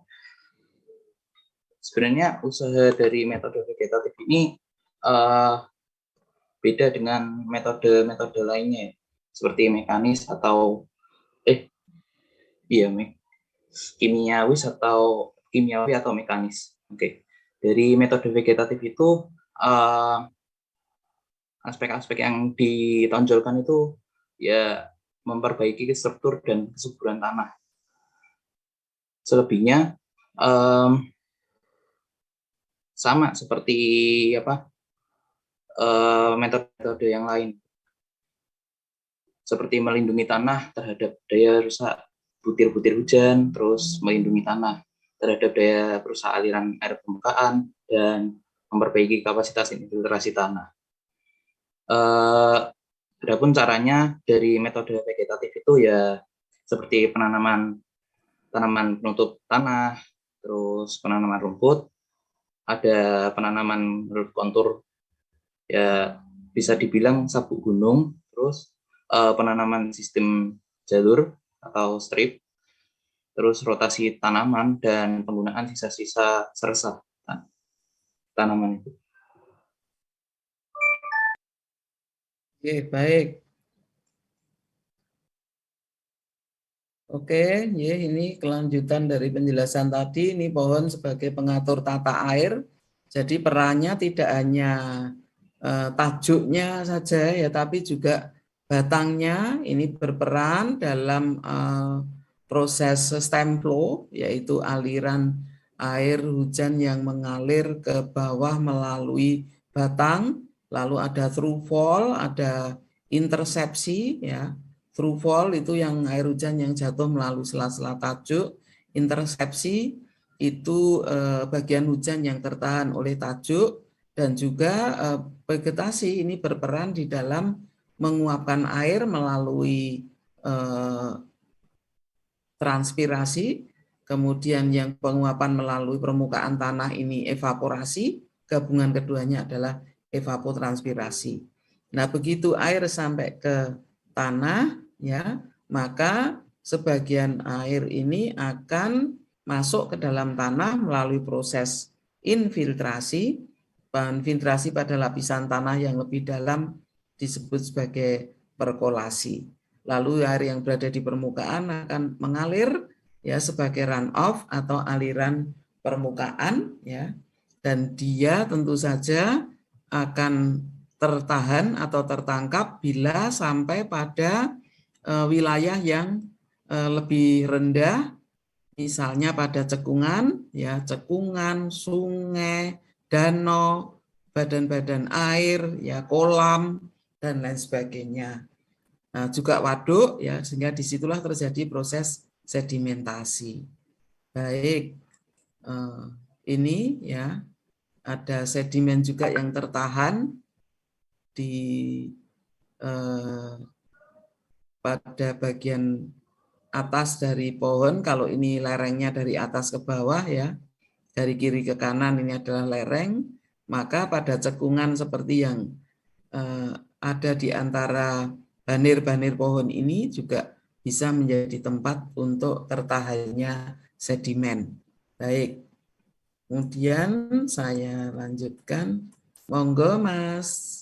sebenarnya usaha dari metode vegetatif ini beda dengan metode-metode lainnya, seperti mekanis atau kimiawi atau mekanis. Oke. Dari metode vegetatif itu aspek-aspek yang ditonjolkan itu ya memperbaiki struktur dan kesuburan tanah. Selebihnya sama seperti metode yang lain, seperti melindungi tanah terhadap daya rusak butir-butir hujan, terus melindungi tanah terhadap daya rusak aliran air permukaan, dan memperbaiki kapasitas infiltrasi tanah. Adapun caranya dari metode vegetatif itu ya seperti penanaman tanaman penutup tanah, terus penanaman rumput, ada penanaman menurut kontur, ya bisa dibilang sabuk gunung, terus penanaman sistem jalur atau strip, terus rotasi tanaman, dan penggunaan sisa-sisa sersa tanaman itu. Oke, baik. Oke, ya ini kelanjutan dari penjelasan tadi. Ini pohon sebagai pengatur tata air. Jadi perannya tidak hanya tajuknya saja ya, tapi juga batangnya ini berperan dalam proses stem flow, yaitu aliran air hujan yang mengalir ke bawah melalui batang. Lalu ada through fall, ada intersepsi ya. Through fall itu yang air hujan yang jatuh melalui sela-sela tajuk. Intersepsi itu bagian hujan yang tertahan oleh tajuk, dan juga vegetasi ini berperan di dalam menguapkan air melalui transpirasi. Kemudian yang penguapan melalui permukaan tanah ini evaporasi. Gabungan keduanya adalah evapotranspirasi. Nah, begitu air sampai ke tanah ya, maka sebagian air ini akan masuk ke dalam tanah melalui proses infiltrasi. Infiltrasi pada lapisan tanah yang lebih dalam disebut sebagai perkolasi. Lalu air yang berada di permukaan akan mengalir ya sebagai runoff atau aliran permukaan ya. Dan dia tentu saja akan tertahan atau tertangkap bila sampai pada wilayah yang lebih rendah, misalnya pada cekungan, ya cekungan, sungai, danau, badan-badan air, ya kolam dan lain sebagainya. Nah, juga waduk, ya sehingga disitulah terjadi proses sedimentasi. Baik, ini ya ada sedimen juga yang tertahan di pada bagian atas dari pohon. Kalau ini lerengnya dari atas ke bawah ya, dari kiri ke kanan ini adalah lereng, maka pada cekungan seperti yang ada di antara banir-banir pohon ini juga bisa menjadi tempat untuk tertahannya sedimen. Baik, kemudian saya lanjutkan. Monggo Mas.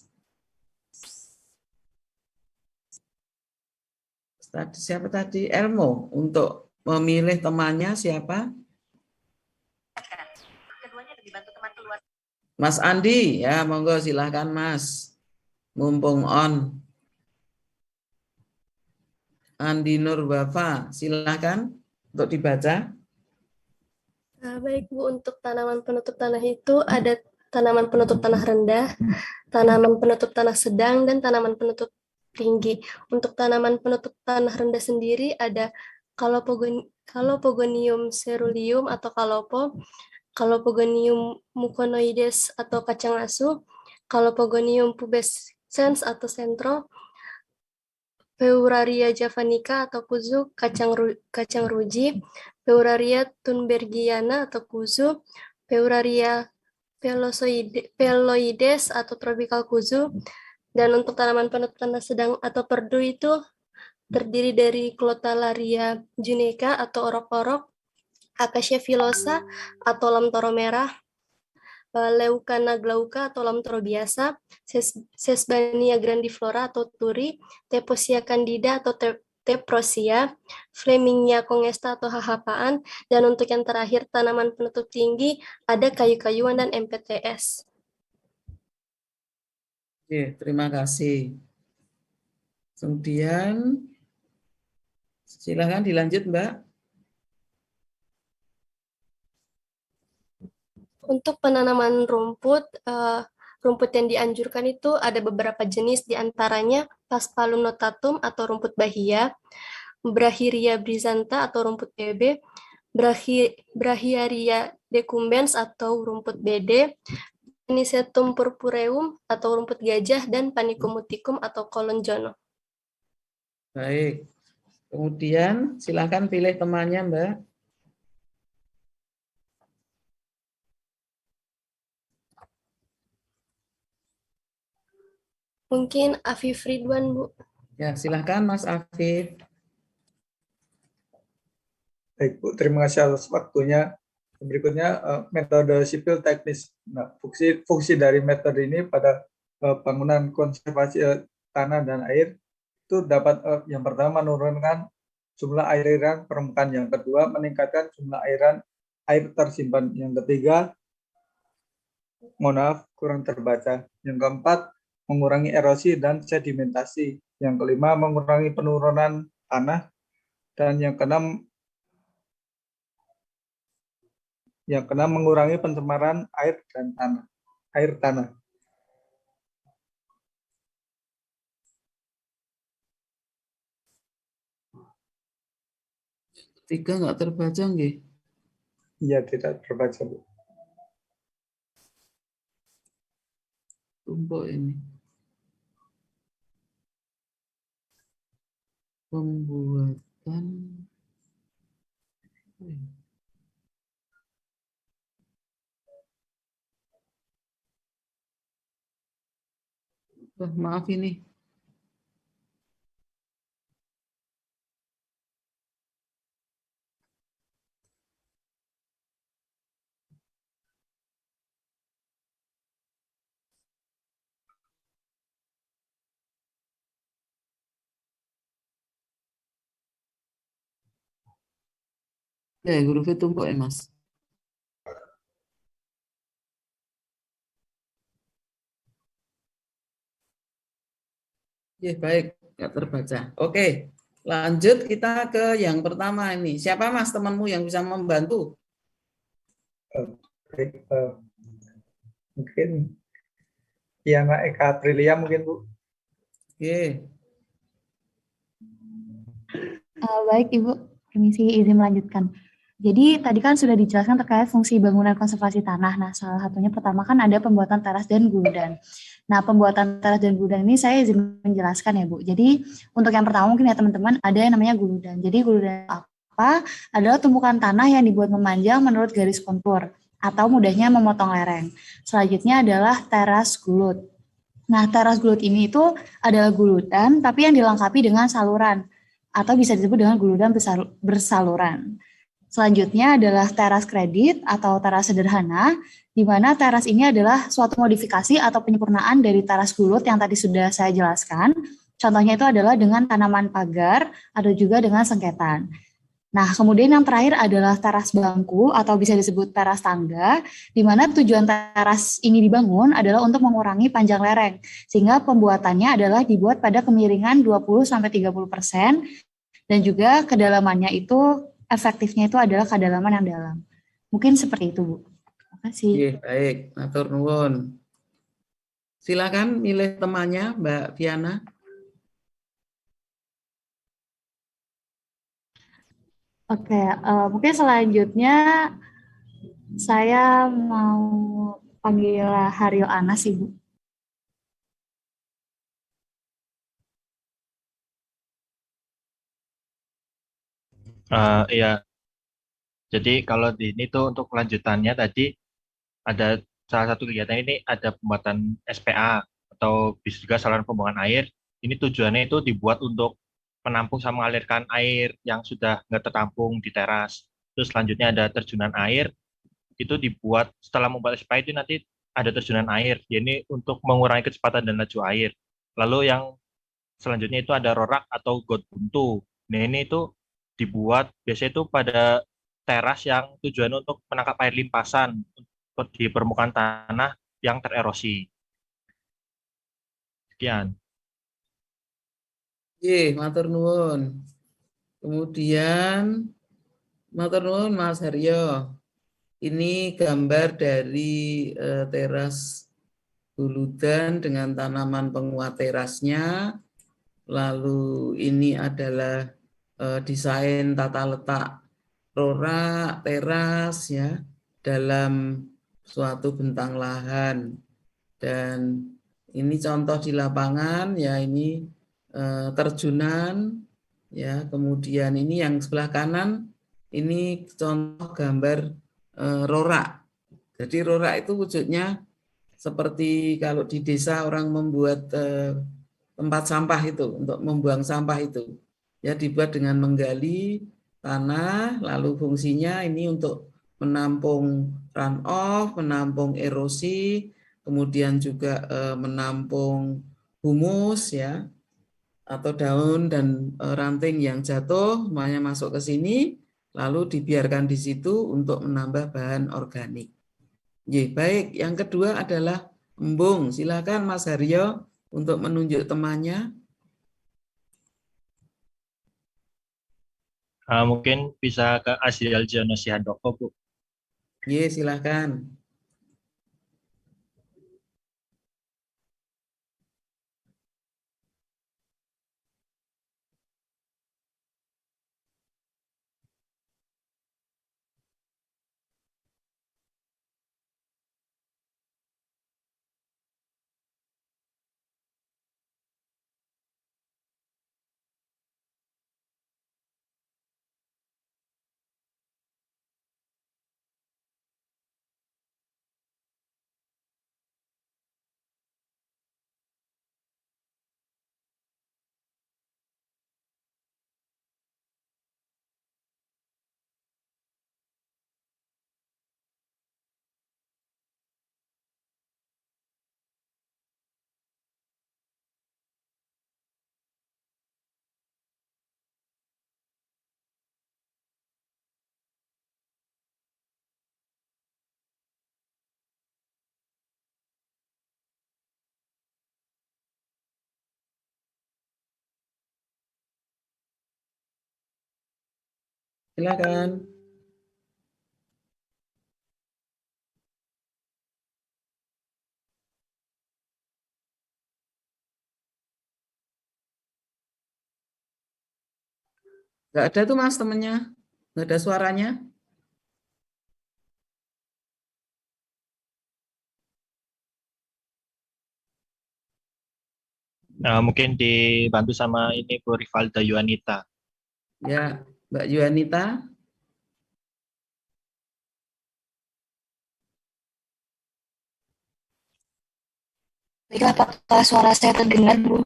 Siapa tadi? Elmo untuk memilih temannya siapa? Mas Andi, ya monggo silahkan Mas. Mumpung on. Andi Nurwafa, silahkan untuk dibaca. Baik Bu, untuk tanaman penutup tanah itu ada tanaman penutup tanah rendah, tanaman penutup tanah sedang, dan tanaman penutup tinggi. Untuk tanaman penutup tanah rendah sendiri ada Calopogonium ceruleum atau kalopo, Calopogonium muconoides atau kacang asu, Calopogonium pubescens atau sentro, Peuraria javanica atau kuzu, kacang ruji, Peuraria thunbergiana atau kuzu, Peuraria peloides atau tropical kuzu. Dan untuk tanaman penutup tanah sedang atau perdu itu terdiri dari Clotalaria juneka atau orok-orok, Acacia villosa atau lamtoro merah, Leucana glauca atau lamtoro biasa, Sesbania grandiflora atau turi, Teposia candida atau teprosia, Flemingia congesta atau hahapaan, dan untuk yang terakhir tanaman penutup tinggi ada kayu-kayuan dan MPTS. Oke, terima kasih. Kemudian silakan dilanjut Mbak. Untuk penanaman rumput, rumput yang dianjurkan itu ada beberapa jenis, diantaranya Paspalum notatum atau rumput bahia, Brachyria brizantha atau rumput BB, Brachyria decumbens atau rumput BD, Anisetum purpureum atau rumput gajah, dan Panicum muticum atau kolonjono. Baik. Kemudian silakan pilih temannya Mbak. Mungkin Afif Ridwan, Bu. Ya, silakan Mas Afif. Baik, Bu. Terima kasih atas waktunya. Berikutnya, metode sipil teknis. Nah, fungsi dari metode ini pada bangunan konservasi tanah dan air itu dapat yang pertama menurunkan jumlah airan permukaan, yang kedua meningkatkan jumlah air tersimpan, yang ketiga, mohon maaf kurang terbaca, yang keempat mengurangi erosi dan sedimentasi, yang kelima mengurangi penurunan tanah, dan yang keenam mengurangi pencemaran air dan tanah. Tiga nggak terbaca nggih? Iya, tidak terbaca, Bu. Tumpuk ini. Pembuatan maaf ini. Ya, hurufnya tumpuk ya, Mas. Ya, baik, nggak terbaca. Oke, lanjut kita ke yang pertama ini. Siapa Mas temanmu yang bisa membantu? Baik, mungkin Yana Eka Aprilia mungkin, Bu. Oke. Baik Ibu, permisi izin melanjutkan. Jadi tadi kan sudah dijelaskan terkait fungsi bangunan konservasi tanah. Nah, salah satunya pertama kan ada pembuatan teras dan guludan. Nah, pembuatan teras dan guludan ini saya izin menjelaskan ya Bu. Jadi untuk yang pertama mungkin ya teman-teman ada yang namanya guludan. Jadi guludan apa? Adalah tumpukan tanah yang dibuat memanjang menurut garis kontur atau mudahnya memotong lereng. Selanjutnya adalah teras gulut. Nah, teras gulut ini itu adalah guludan tapi yang dilengkapi dengan saluran atau bisa disebut dengan guludan bersaluran. Selanjutnya adalah teras kredit atau teras sederhana, di mana teras ini adalah suatu modifikasi atau penyempurnaan dari teras gulut yang tadi sudah saya jelaskan. Contohnya itu adalah dengan tanaman pagar atau juga dengan sengketan. Nah, kemudian yang terakhir adalah teras bangku atau bisa disebut teras tangga, di mana tujuan teras ini dibangun adalah untuk mengurangi panjang lereng, sehingga pembuatannya adalah dibuat pada kemiringan 20-30%, dan juga kedalamannya itu, efektifnya itu adalah kedalaman yang dalam. Mungkin seperti itu, Bu. Terima kasih. Oke, baik, matur nuwun. Silakan milih temannya, Mbak Viana. Oke, mungkin selanjutnya saya mau panggil Haryo Anas, Ibu. Iya, jadi kalau di ini tuh untuk kelanjutannya tadi ada salah satu kegiatan ini ada pembuatan SPA atau bisa juga saluran pembuangan air. Ini tujuannya itu dibuat untuk menampung sama mengalirkan air yang sudah nggak tertampung di teras. Terus selanjutnya ada terjunan air, itu dibuat setelah membuat SPA itu nanti ada terjunan air. Ini untuk mengurangi kecepatan dan laju air. Lalu yang selanjutnya itu ada rorak atau got buntu. Nah ini itu dibuat biasanya itu pada teras yang tujuan untuk menangkap air limpasan di permukaan tanah yang tererosi. Sekian. Matur nuwun. Kemudian matur nuwun Mas Haryo. Ini gambar dari teras huludan dengan tanaman penguat terasnya. Lalu ini adalah desain tata letak rorak teras ya dalam suatu bentang lahan. Dan ini contoh di lapangan ya, ini terjunan ya. Kemudian ini yang sebelah kanan ini contoh gambar rorak. Jadi rorak itu wujudnya seperti kalau di desa orang membuat tempat sampah itu, untuk membuang sampah itu. Ya, dibuat dengan menggali tanah, lalu fungsinya ini untuk menampung runoff, menampung erosi, kemudian juga menampung humus ya, atau daun dan ranting yang jatuh, semuanya masuk ke sini, lalu dibiarkan di situ untuk menambah bahan organik. Baik, yang kedua adalah embung. Silakan Mas Haryo untuk menunjuk temannya. Mungkin bisa ke Asriel Jonosi Handoko, Bu. Silakan. Silakan. Nggak ada tuh Mas temennya, nggak ada suaranya. Mungkin dibantu sama ini Bu Rivalda Yuanita. Ya, Mbak Yuanita. Baiklah, apakah suara saya terdengar, Bu?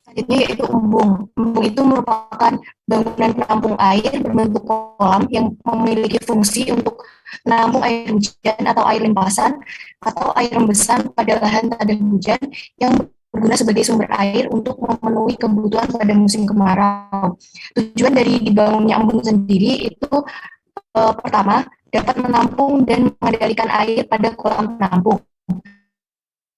Selanjutnya yaitu embung. Embung itu merupakan bangunan penampung air berbentuk kolam yang memiliki fungsi untuk menampung air hujan atau air limpasan atau air rembesan pada lahan tak ada hujan yang berguna sebagai sumber air untuk memenuhi kebutuhan pada musim kemarau. Tujuan dari dibangunnya embung sendiri itu pertama, dapat menampung dan mengendalikan air pada kolam penampung.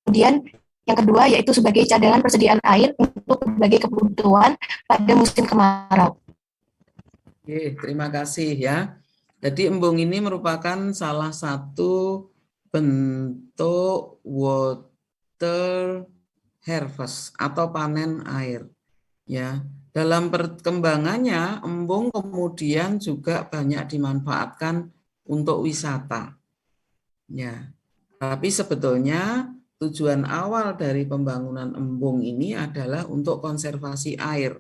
Kemudian yang kedua yaitu sebagai cadangan persediaan air untuk berbagai kebutuhan pada musim kemarau. Oke, terima kasih ya. Jadi embung ini merupakan salah satu bentuk water harvest atau panen air. Ya, dalam perkembangannya embung kemudian juga banyak dimanfaatkan untuk wisata. Ya, tapi sebetulnya tujuan awal dari pembangunan embung ini adalah untuk konservasi air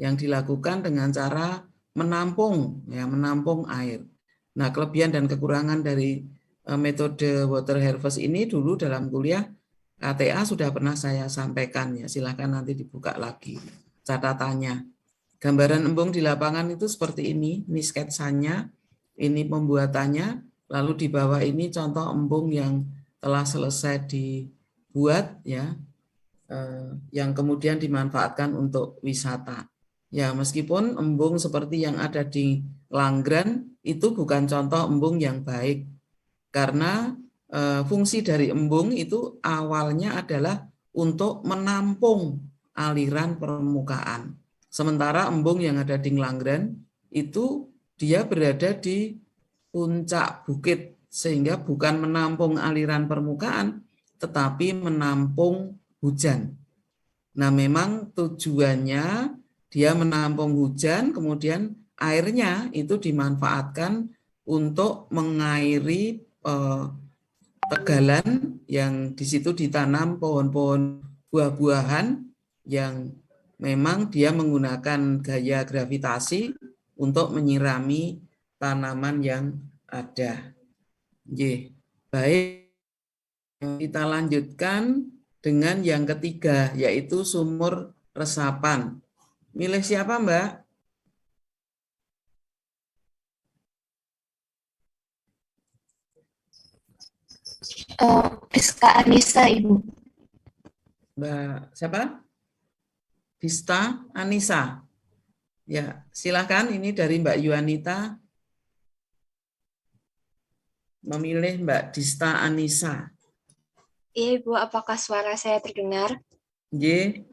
yang dilakukan dengan cara menampung, ya, menampung air. Nah, kelebihan dan kekurangan dari metode water harvest ini dulu dalam kuliah KTA sudah pernah saya sampaikan, ya. Silakan nanti dibuka lagi catatannya. Gambaran embung di lapangan itu seperti ini sketsanya, ini pembuatannya, lalu di bawah ini contoh embung yang telah selesai dibuat, ya, yang kemudian dimanfaatkan untuk wisata. Ya, meskipun embung seperti yang ada di Langgran itu bukan contoh embung yang baik, karena fungsi dari embung itu awalnya adalah untuk menampung aliran permukaan. Sementara embung yang ada di Langgran itu dia berada di puncak bukit, sehingga bukan menampung aliran permukaan, tetapi menampung hujan. Nah, memang tujuannya dia menampung hujan, kemudian airnya itu dimanfaatkan untuk mengairi tegalan yang di situ ditanam pohon-pohon buah-buahan yang memang dia menggunakan gaya gravitasi untuk menyirami tanaman yang ada. Baik, kita lanjutkan dengan yang ketiga, yaitu sumur resapan. Milih siapa, Mbak? Rizka Anissa, Ibu. Mbak siapa? Dista Anissa. Ya, silakan, ini dari Mbak Yuanita. Memilih Mbak Dista Anissa. Iya, Ibu, apakah suara saya terdengar? Ye.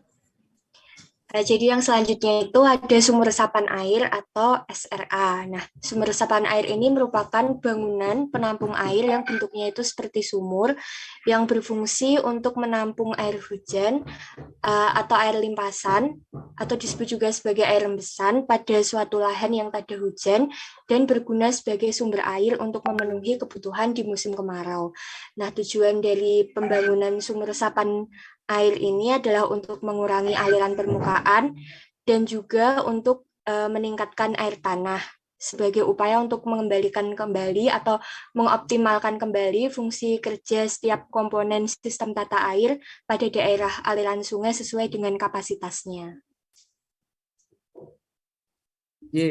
Jadi yang selanjutnya itu ada sumur resapan air atau SRA. Nah, sumur resapan air ini merupakan bangunan penampung air yang bentuknya itu seperti sumur yang berfungsi untuk menampung air hujan atau air limpasan atau disebut juga sebagai air rembesan pada suatu lahan yang tak ada hujan dan berguna sebagai sumber air untuk memenuhi kebutuhan di musim kemarau. Nah, tujuan dari pembangunan sumur resapan air ini adalah untuk mengurangi aliran permukaan dan juga untuk meningkatkan air tanah sebagai upaya untuk mengembalikan kembali atau mengoptimalkan kembali fungsi kerja setiap komponen sistem tata air pada daerah aliran sungai sesuai dengan kapasitasnya.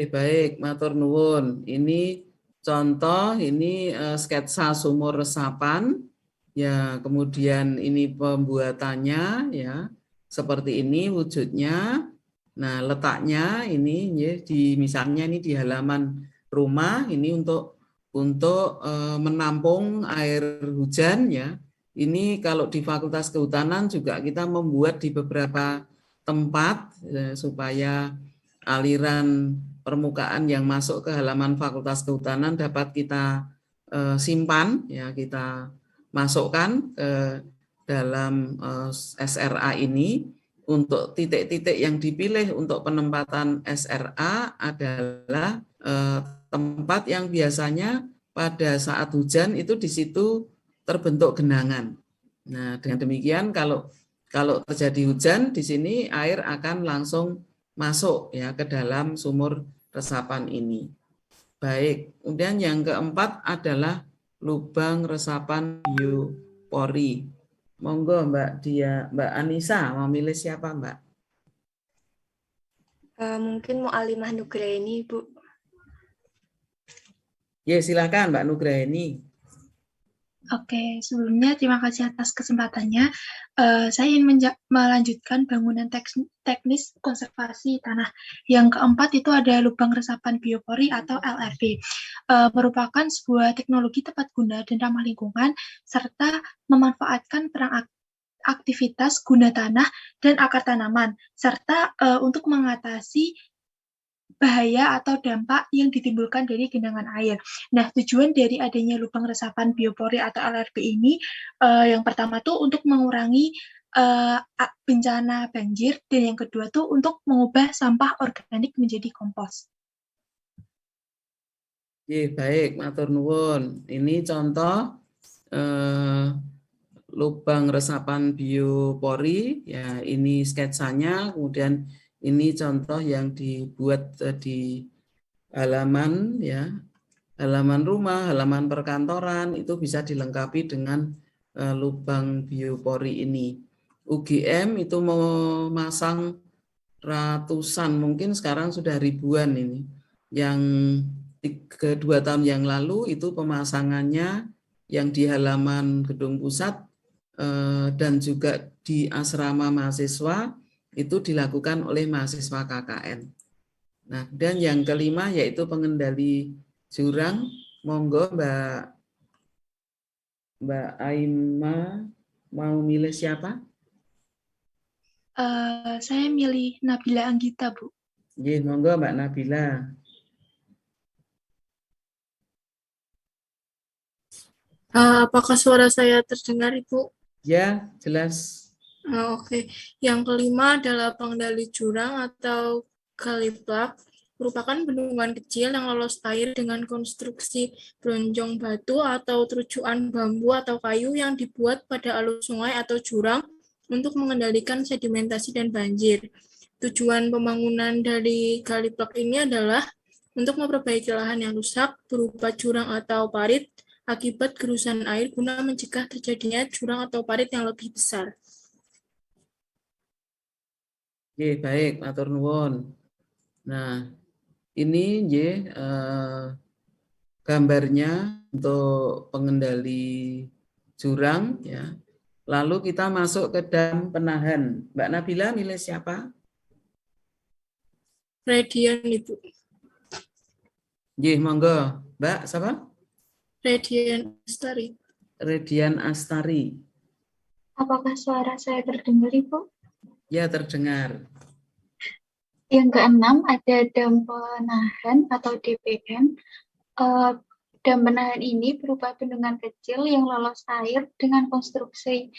Baik, matur nuwun. Ini contoh, ini sketsa sumur resapan. Ya, kemudian ini pembuatannya, ya, seperti ini wujudnya. Nah, letaknya ini, ya, misalnya ini di halaman rumah, ini untuk menampung air hujan, ya. Ini kalau di Fakultas Kehutanan juga kita membuat di beberapa tempat supaya aliran permukaan yang masuk ke halaman Fakultas Kehutanan dapat kita simpan, ya, kita masukkan ke dalam SRA ini. Untuk titik-titik yang dipilih untuk penempatan SRA adalah tempat yang biasanya pada saat hujan itu di situ terbentuk genangan. Nah, dengan demikian kalau terjadi hujan di sini air akan langsung masuk, ya, ke dalam sumur resapan ini. Baik, kemudian yang keempat adalah lubang resapan biopori. Monggo Mbak Anissa, mau milih siapa, Mbak? Mungkin mau Alimah Nugraini, Bu. Ya, silakan Mbak Nugraini. Oke, sebelumnya terima kasih atas kesempatannya. Saya ingin melanjutkan bangunan teknis konservasi tanah. Yang keempat itu ada lubang resapan biopori atau LRB. Merupakan sebuah teknologi tepat guna dan ramah lingkungan, serta memanfaatkan perang aktivitas guna tanah dan akar tanaman, serta untuk mengatasi bahaya atau dampak yang ditimbulkan dari genangan air. Nah, tujuan dari adanya lubang resapan biopori atau LRB ini yang pertama tuh untuk mengurangi bencana banjir, dan yang kedua tuh untuk mengubah sampah organik menjadi kompos. Baik, matur nuwun. Ini contoh lubang resapan biopori, ya ini sketsanya, kemudian ini contoh yang dibuat di halaman, ya halaman rumah, halaman perkantoran, itu bisa dilengkapi dengan lubang biopori ini. UGM itu memasang ratusan, mungkin sekarang sudah ribuan ini. Yang kedua tahun yang lalu itu pemasangannya yang di halaman gedung pusat dan juga di asrama mahasiswa itu dilakukan oleh mahasiswa KKN. Nah, dan yang kelima yaitu pengendali jurang. Monggo Mbak Aima mau milih siapa? Saya milih Nabila Anggita, Bu. Monggo Mbak Nabila. Apakah suara saya terdengar, Ibu? Ya, jelas. Oke. Yang kelima adalah pengendali jurang atau galiplak, merupakan bendungan kecil yang lolos air dengan konstruksi bronjong batu atau terujukan bambu atau kayu yang dibuat pada alur sungai atau jurang untuk mengendalikan sedimentasi dan banjir. Tujuan pembangunan dari galiplak ini adalah untuk memperbaiki lahan yang rusak berupa jurang atau parit akibat gerusan air guna mencegah terjadinya jurang atau parit yang lebih besar. Baik, matur nuwun. Nah, ini gambarnya untuk pengendali jurang, ya. Lalu kita masuk ke dam penahan. Mbak Nabila milih siapa? Radian, Ibu. Monggo. Mbak siapa? Radian Astari. Radian Astari. Apakah suara saya terdengar, Ibu? Ya, terdengar. Yang keenam ada dam penahan atau DPM. Dam penahan ini berupa bendungan kecil yang lolos air dengan konstruksi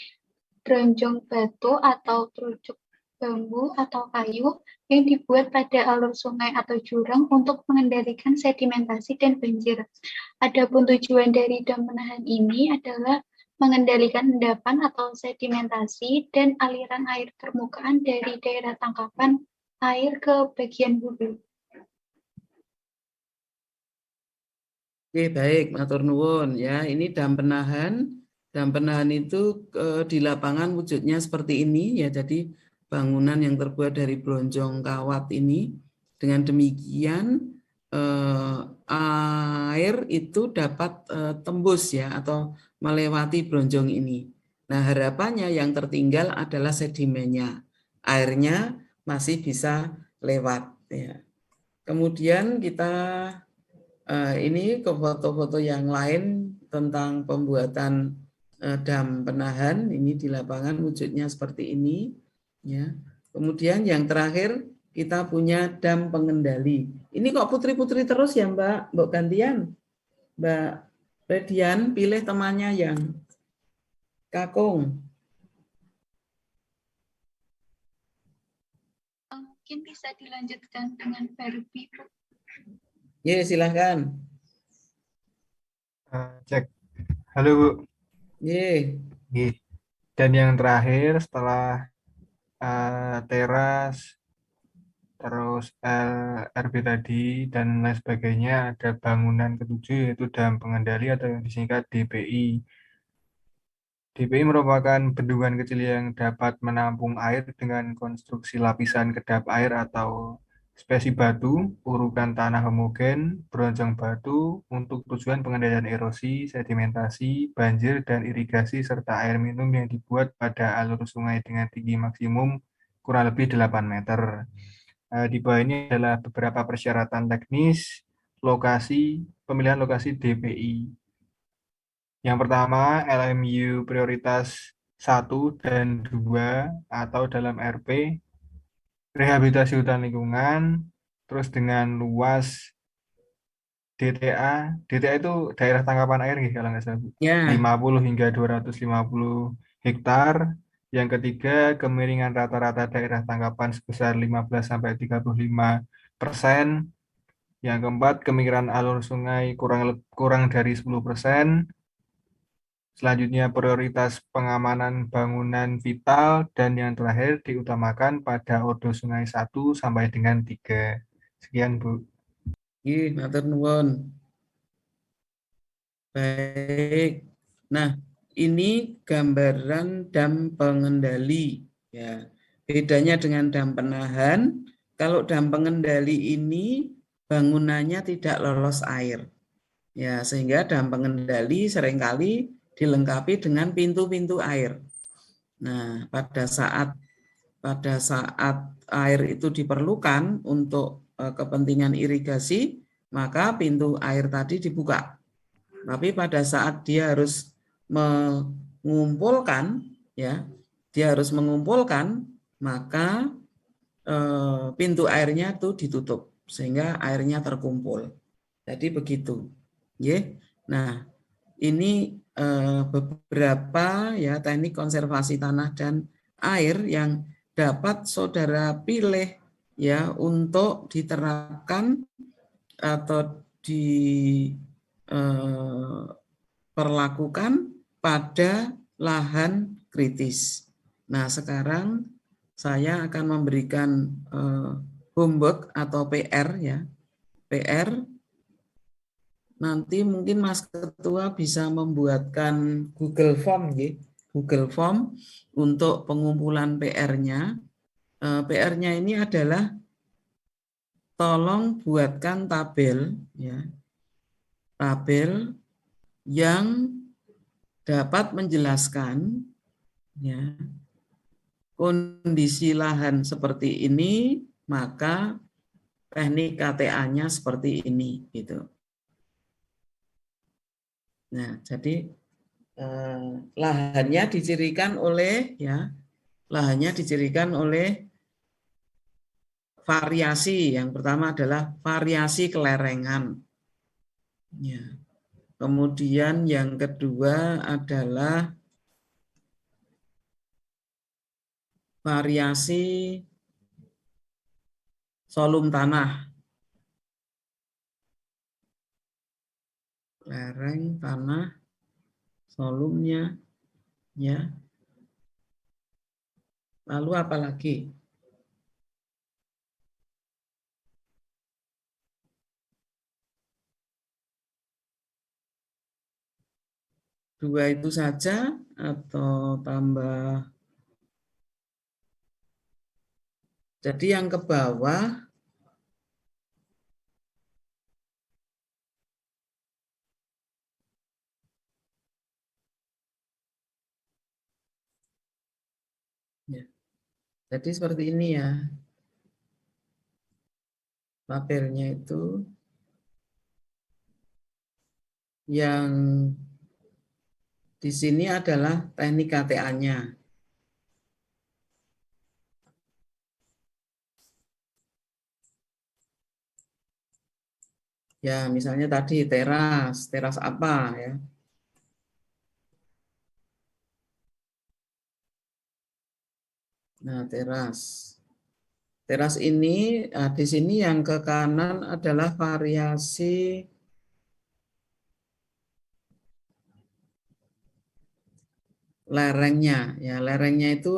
bronjong batu atau terujuk bambu atau kayu yang dibuat pada alur sungai atau jurang untuk mengendalikan sedimentasi dan banjir. Adapun tujuan dari dam penahan ini adalah mengendalikan endapan atau sedimentasi dan aliran air permukaan dari daerah tangkapan air ke bagian hulu. Baik, matur nuwun ya. Ini dam penahan. Dam penahan itu di lapangan wujudnya seperti ini ya. Jadi bangunan yang terbuat dari bronjong kawat ini. Dengan demikian air itu dapat tembus ya atau melewati bronjong ini. Nah, harapannya yang tertinggal adalah sedimennya. Airnya masih bisa lewat ya. Kemudian kita ini ke foto-foto yang lain tentang pembuatan dam penahan. Ini di lapangan wujudnya seperti ini ya. Kemudian yang terakhir kita punya dam pengendali. Ini kok putri-putri terus ya Mbak? Mbak gantian. Mbak Redian pilih temannya yang kakung. Mungkin bisa dilanjutkan dengan Barbie. Silahkan. Cek. Halo Bu. Dan yang terakhir setelah teras, terus LRB tadi dan lain sebagainya, ada bangunan ketujuh yaitu dam pengendali atau yang disingkat DPI. DPI merupakan bendungan kecil yang dapat menampung air dengan konstruksi lapisan kedap air atau spesi batu, urukan tanah homogen, bronjong batu untuk tujuan pengendalian erosi, sedimentasi, banjir, dan irigasi, serta air minum yang dibuat pada alur sungai dengan tinggi maksimum kurang lebih 8 meter. Di bawah ini adalah beberapa persyaratan teknis, pemilihan lokasi DPI. Yang pertama, LMU prioritas 1 dan 2 atau dalam RP, rehabilitasi hutan lingkungan, terus dengan luas DTA itu daerah tangkapan air kalau nggak salah, Ya. 50 hingga 250 hektar. Yang ketiga, kemiringan rata-rata daerah tangkapan sebesar 15 sampai 35%. Yang keempat, kemiringan alur sungai kurang dari 10%. Selanjutnya prioritas pengamanan bangunan vital, dan yang terakhir diutamakan pada ordo sungai 1 sampai dengan 3. Sekian, Bu. Nggih, matur nuwun. Baik. Nah, ini gambaran dam pengendali ya. Bedanya dengan dam penahan, kalau dam pengendali ini bangunannya tidak lolos air. Ya, sehingga dam pengendali seringkali dilengkapi dengan pintu-pintu air. Nah, pada saat air itu diperlukan untuk kepentingan irigasi, maka pintu air tadi dibuka. Tapi pada saat dia harus mengumpulkan, ya, maka pintu airnya itu ditutup sehingga airnya terkumpul. Jadi begitu. Nah, ini beberapa ya teknik konservasi tanah dan air yang dapat saudara pilih ya untuk diterapkan atau diperlakukan pada lahan kritis. Nah, sekarang saya akan memberikan homework atau PR ya. PR nanti mungkin Mas Ketua bisa membuatkan Google Form ya. Google Form untuk pengumpulan PR-nya. PR-nya ini adalah tolong buatkan tabel ya. Tabel yang dapat menjelaskan ya kondisi lahan seperti ini, maka teknik KTA-nya seperti ini gitu. Nah, jadi lahannya dicirikan oleh variasi. Yang pertama adalah variasi kelerengan. Ya. Kemudian yang kedua adalah variasi solum tanah. Lereng tanah, solumnya, ya. Lalu apa lagi? Dua itu saja atau tambah? Jadi yang ke bawah ya. Jadi seperti ini ya. Tabelnya itu yang di sini adalah teknik KTA-nya. Ya, misalnya tadi teras apa ya? Nah, teras ini di sini yang ke kanan adalah variasi lerengnya. Ya, lerengnya itu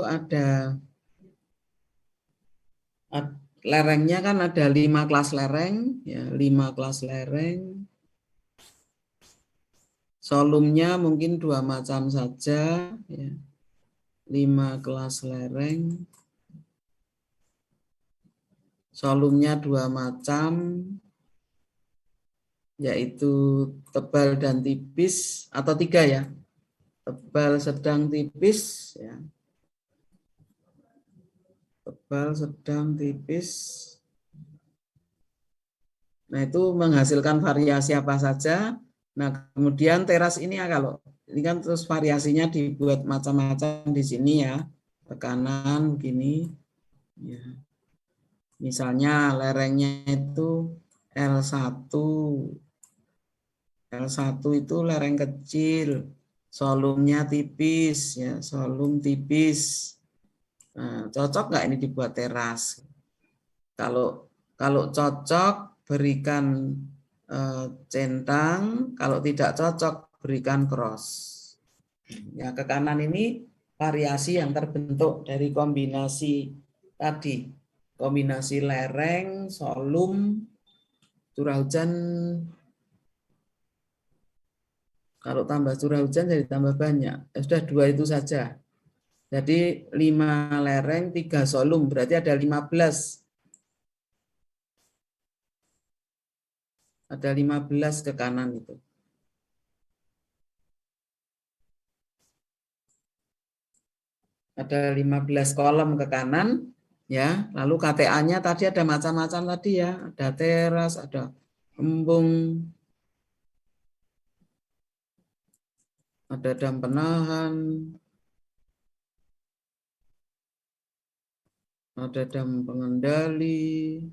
lerengnya kan ada 5 kelas lereng, ya 5 kelas lereng. Solumnya mungkin 2 macam saja, ya. 5 kelas lereng. Solumnya dua macam, yaitu tebal dan tipis, atau tiga ya. Tebal, sedang, tipis. Ya. Tebal, sedang, tipis. Nah, itu menghasilkan variasi apa saja. Nah, kemudian teras ini ya, kalau ini kan terus variasinya dibuat macam-macam di sini ya. Tekanan begini. Ya. Misalnya lerengnya itu L1. L1 itu lereng kecil, solumnya tipis ya, solum tipis. Nah, cocok nggak ini dibuat teras? Kalau cocok berikan centang, kalau tidak cocok berikan cross. Ya, ke kanan ini variasi yang terbentuk dari kombinasi tadi, kombinasi lereng, solum, curah hujan. Kalau tambah curah hujan jadi tambah banyak. Sudah 2 itu saja. Jadi 5 lereng, 3 solum, berarti ada 15. Ada 15 ke kanan itu. Ada 15 kolom ke kanan, ya. Lalu KTA-nya tadi ada macam-macam tadi ya. Ada teras, ada embung, ada dam penahan, ada dam pengendali,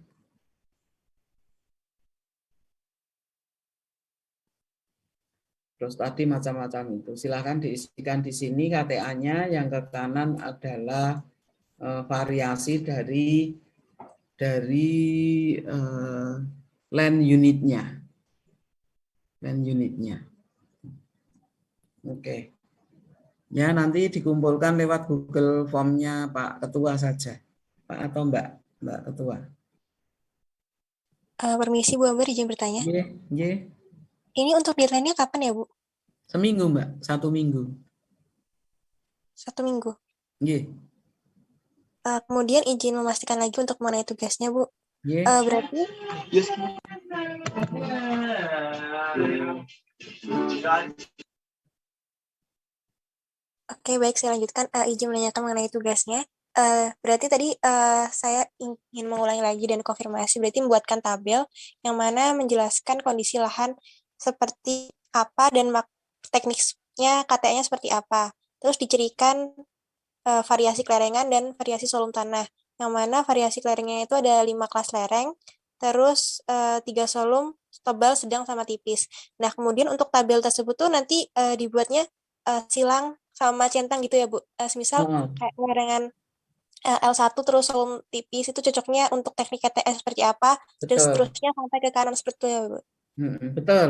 terus tadi macam-macam itu. Silahkan diisikan di sini KTA-nya. Yang ke kanan adalah variasi dari land unitnya. Land unitnya. Oke. Ya, nanti dikumpulkan lewat Google Form-nya Pak Ketua saja. Pak atau Mbak Ketua. Permisi Bu Amber, izin bertanya. Iya. Ini untuk deadline-nya kapan ya, Bu? Seminggu, Mbak. 1 minggu. 1 minggu. Iya. Kemudian izin memastikan lagi untuk mengenai tugasnya, Bu. Iya. Berarti Oke, baik, saya lanjutkan. Izin menanyakan mengenai tugasnya. Berarti tadi saya ingin mengulangi lagi dan konfirmasi, berarti membuatkan tabel yang mana menjelaskan kondisi lahan seperti apa dan tekniknya KTA-nya seperti apa. Terus dicirikan variasi kelerengan dan variasi solum tanah. Yang mana variasi kelerengnya itu ada 5 kelas lereng, terus 3 solum, tebal, sedang, sama tipis. Nah, kemudian untuk tabel tersebut tuh nanti dibuatnya silang sama centang gitu ya, Bu. Semisal kayak kelerengan L1 terus solum tipis itu cocoknya untuk teknik KTA seperti apa, dan seterusnya sampai ke kanan seperti itu ya, Bu. Betul.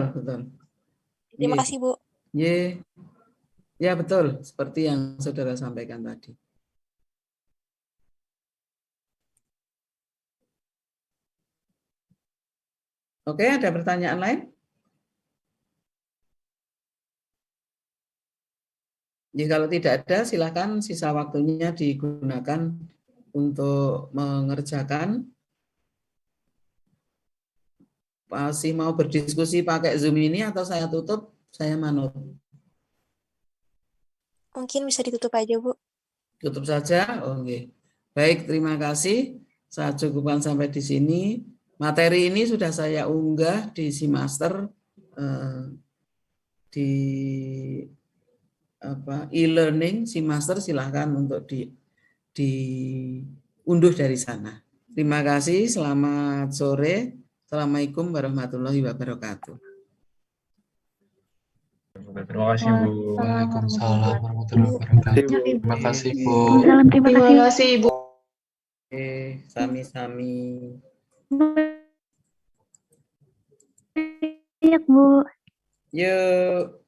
Terima kasih, Bu. Iya. Ya, betul. Seperti yang Saudara sampaikan tadi. Oke, ada pertanyaan lain? Ya, kalau tidak ada, silakan sisa waktunya digunakan untuk mengerjakan. Masih mau berdiskusi pakai Zoom ini atau saya tutup, saya manut? Mungkin bisa ditutup aja, Bu. Tutup saja? Oke. Baik, terima kasih. Saya cukupkan sampai di sini. Materi ini sudah saya unggah di Simaster di e-learning Simaster, silahkan untuk diunduh dari sana. Terima kasih, selamat sore. Assalamualaikum warahmatullahi wabarakatuh. Terima kasih, Bu. Waalaikumsalam warahmatullahi wabarakatuh. Terima kasih, Bu. Terima kasih, Ibu. Oke, sami-sami. Baik, Bu. Yuk.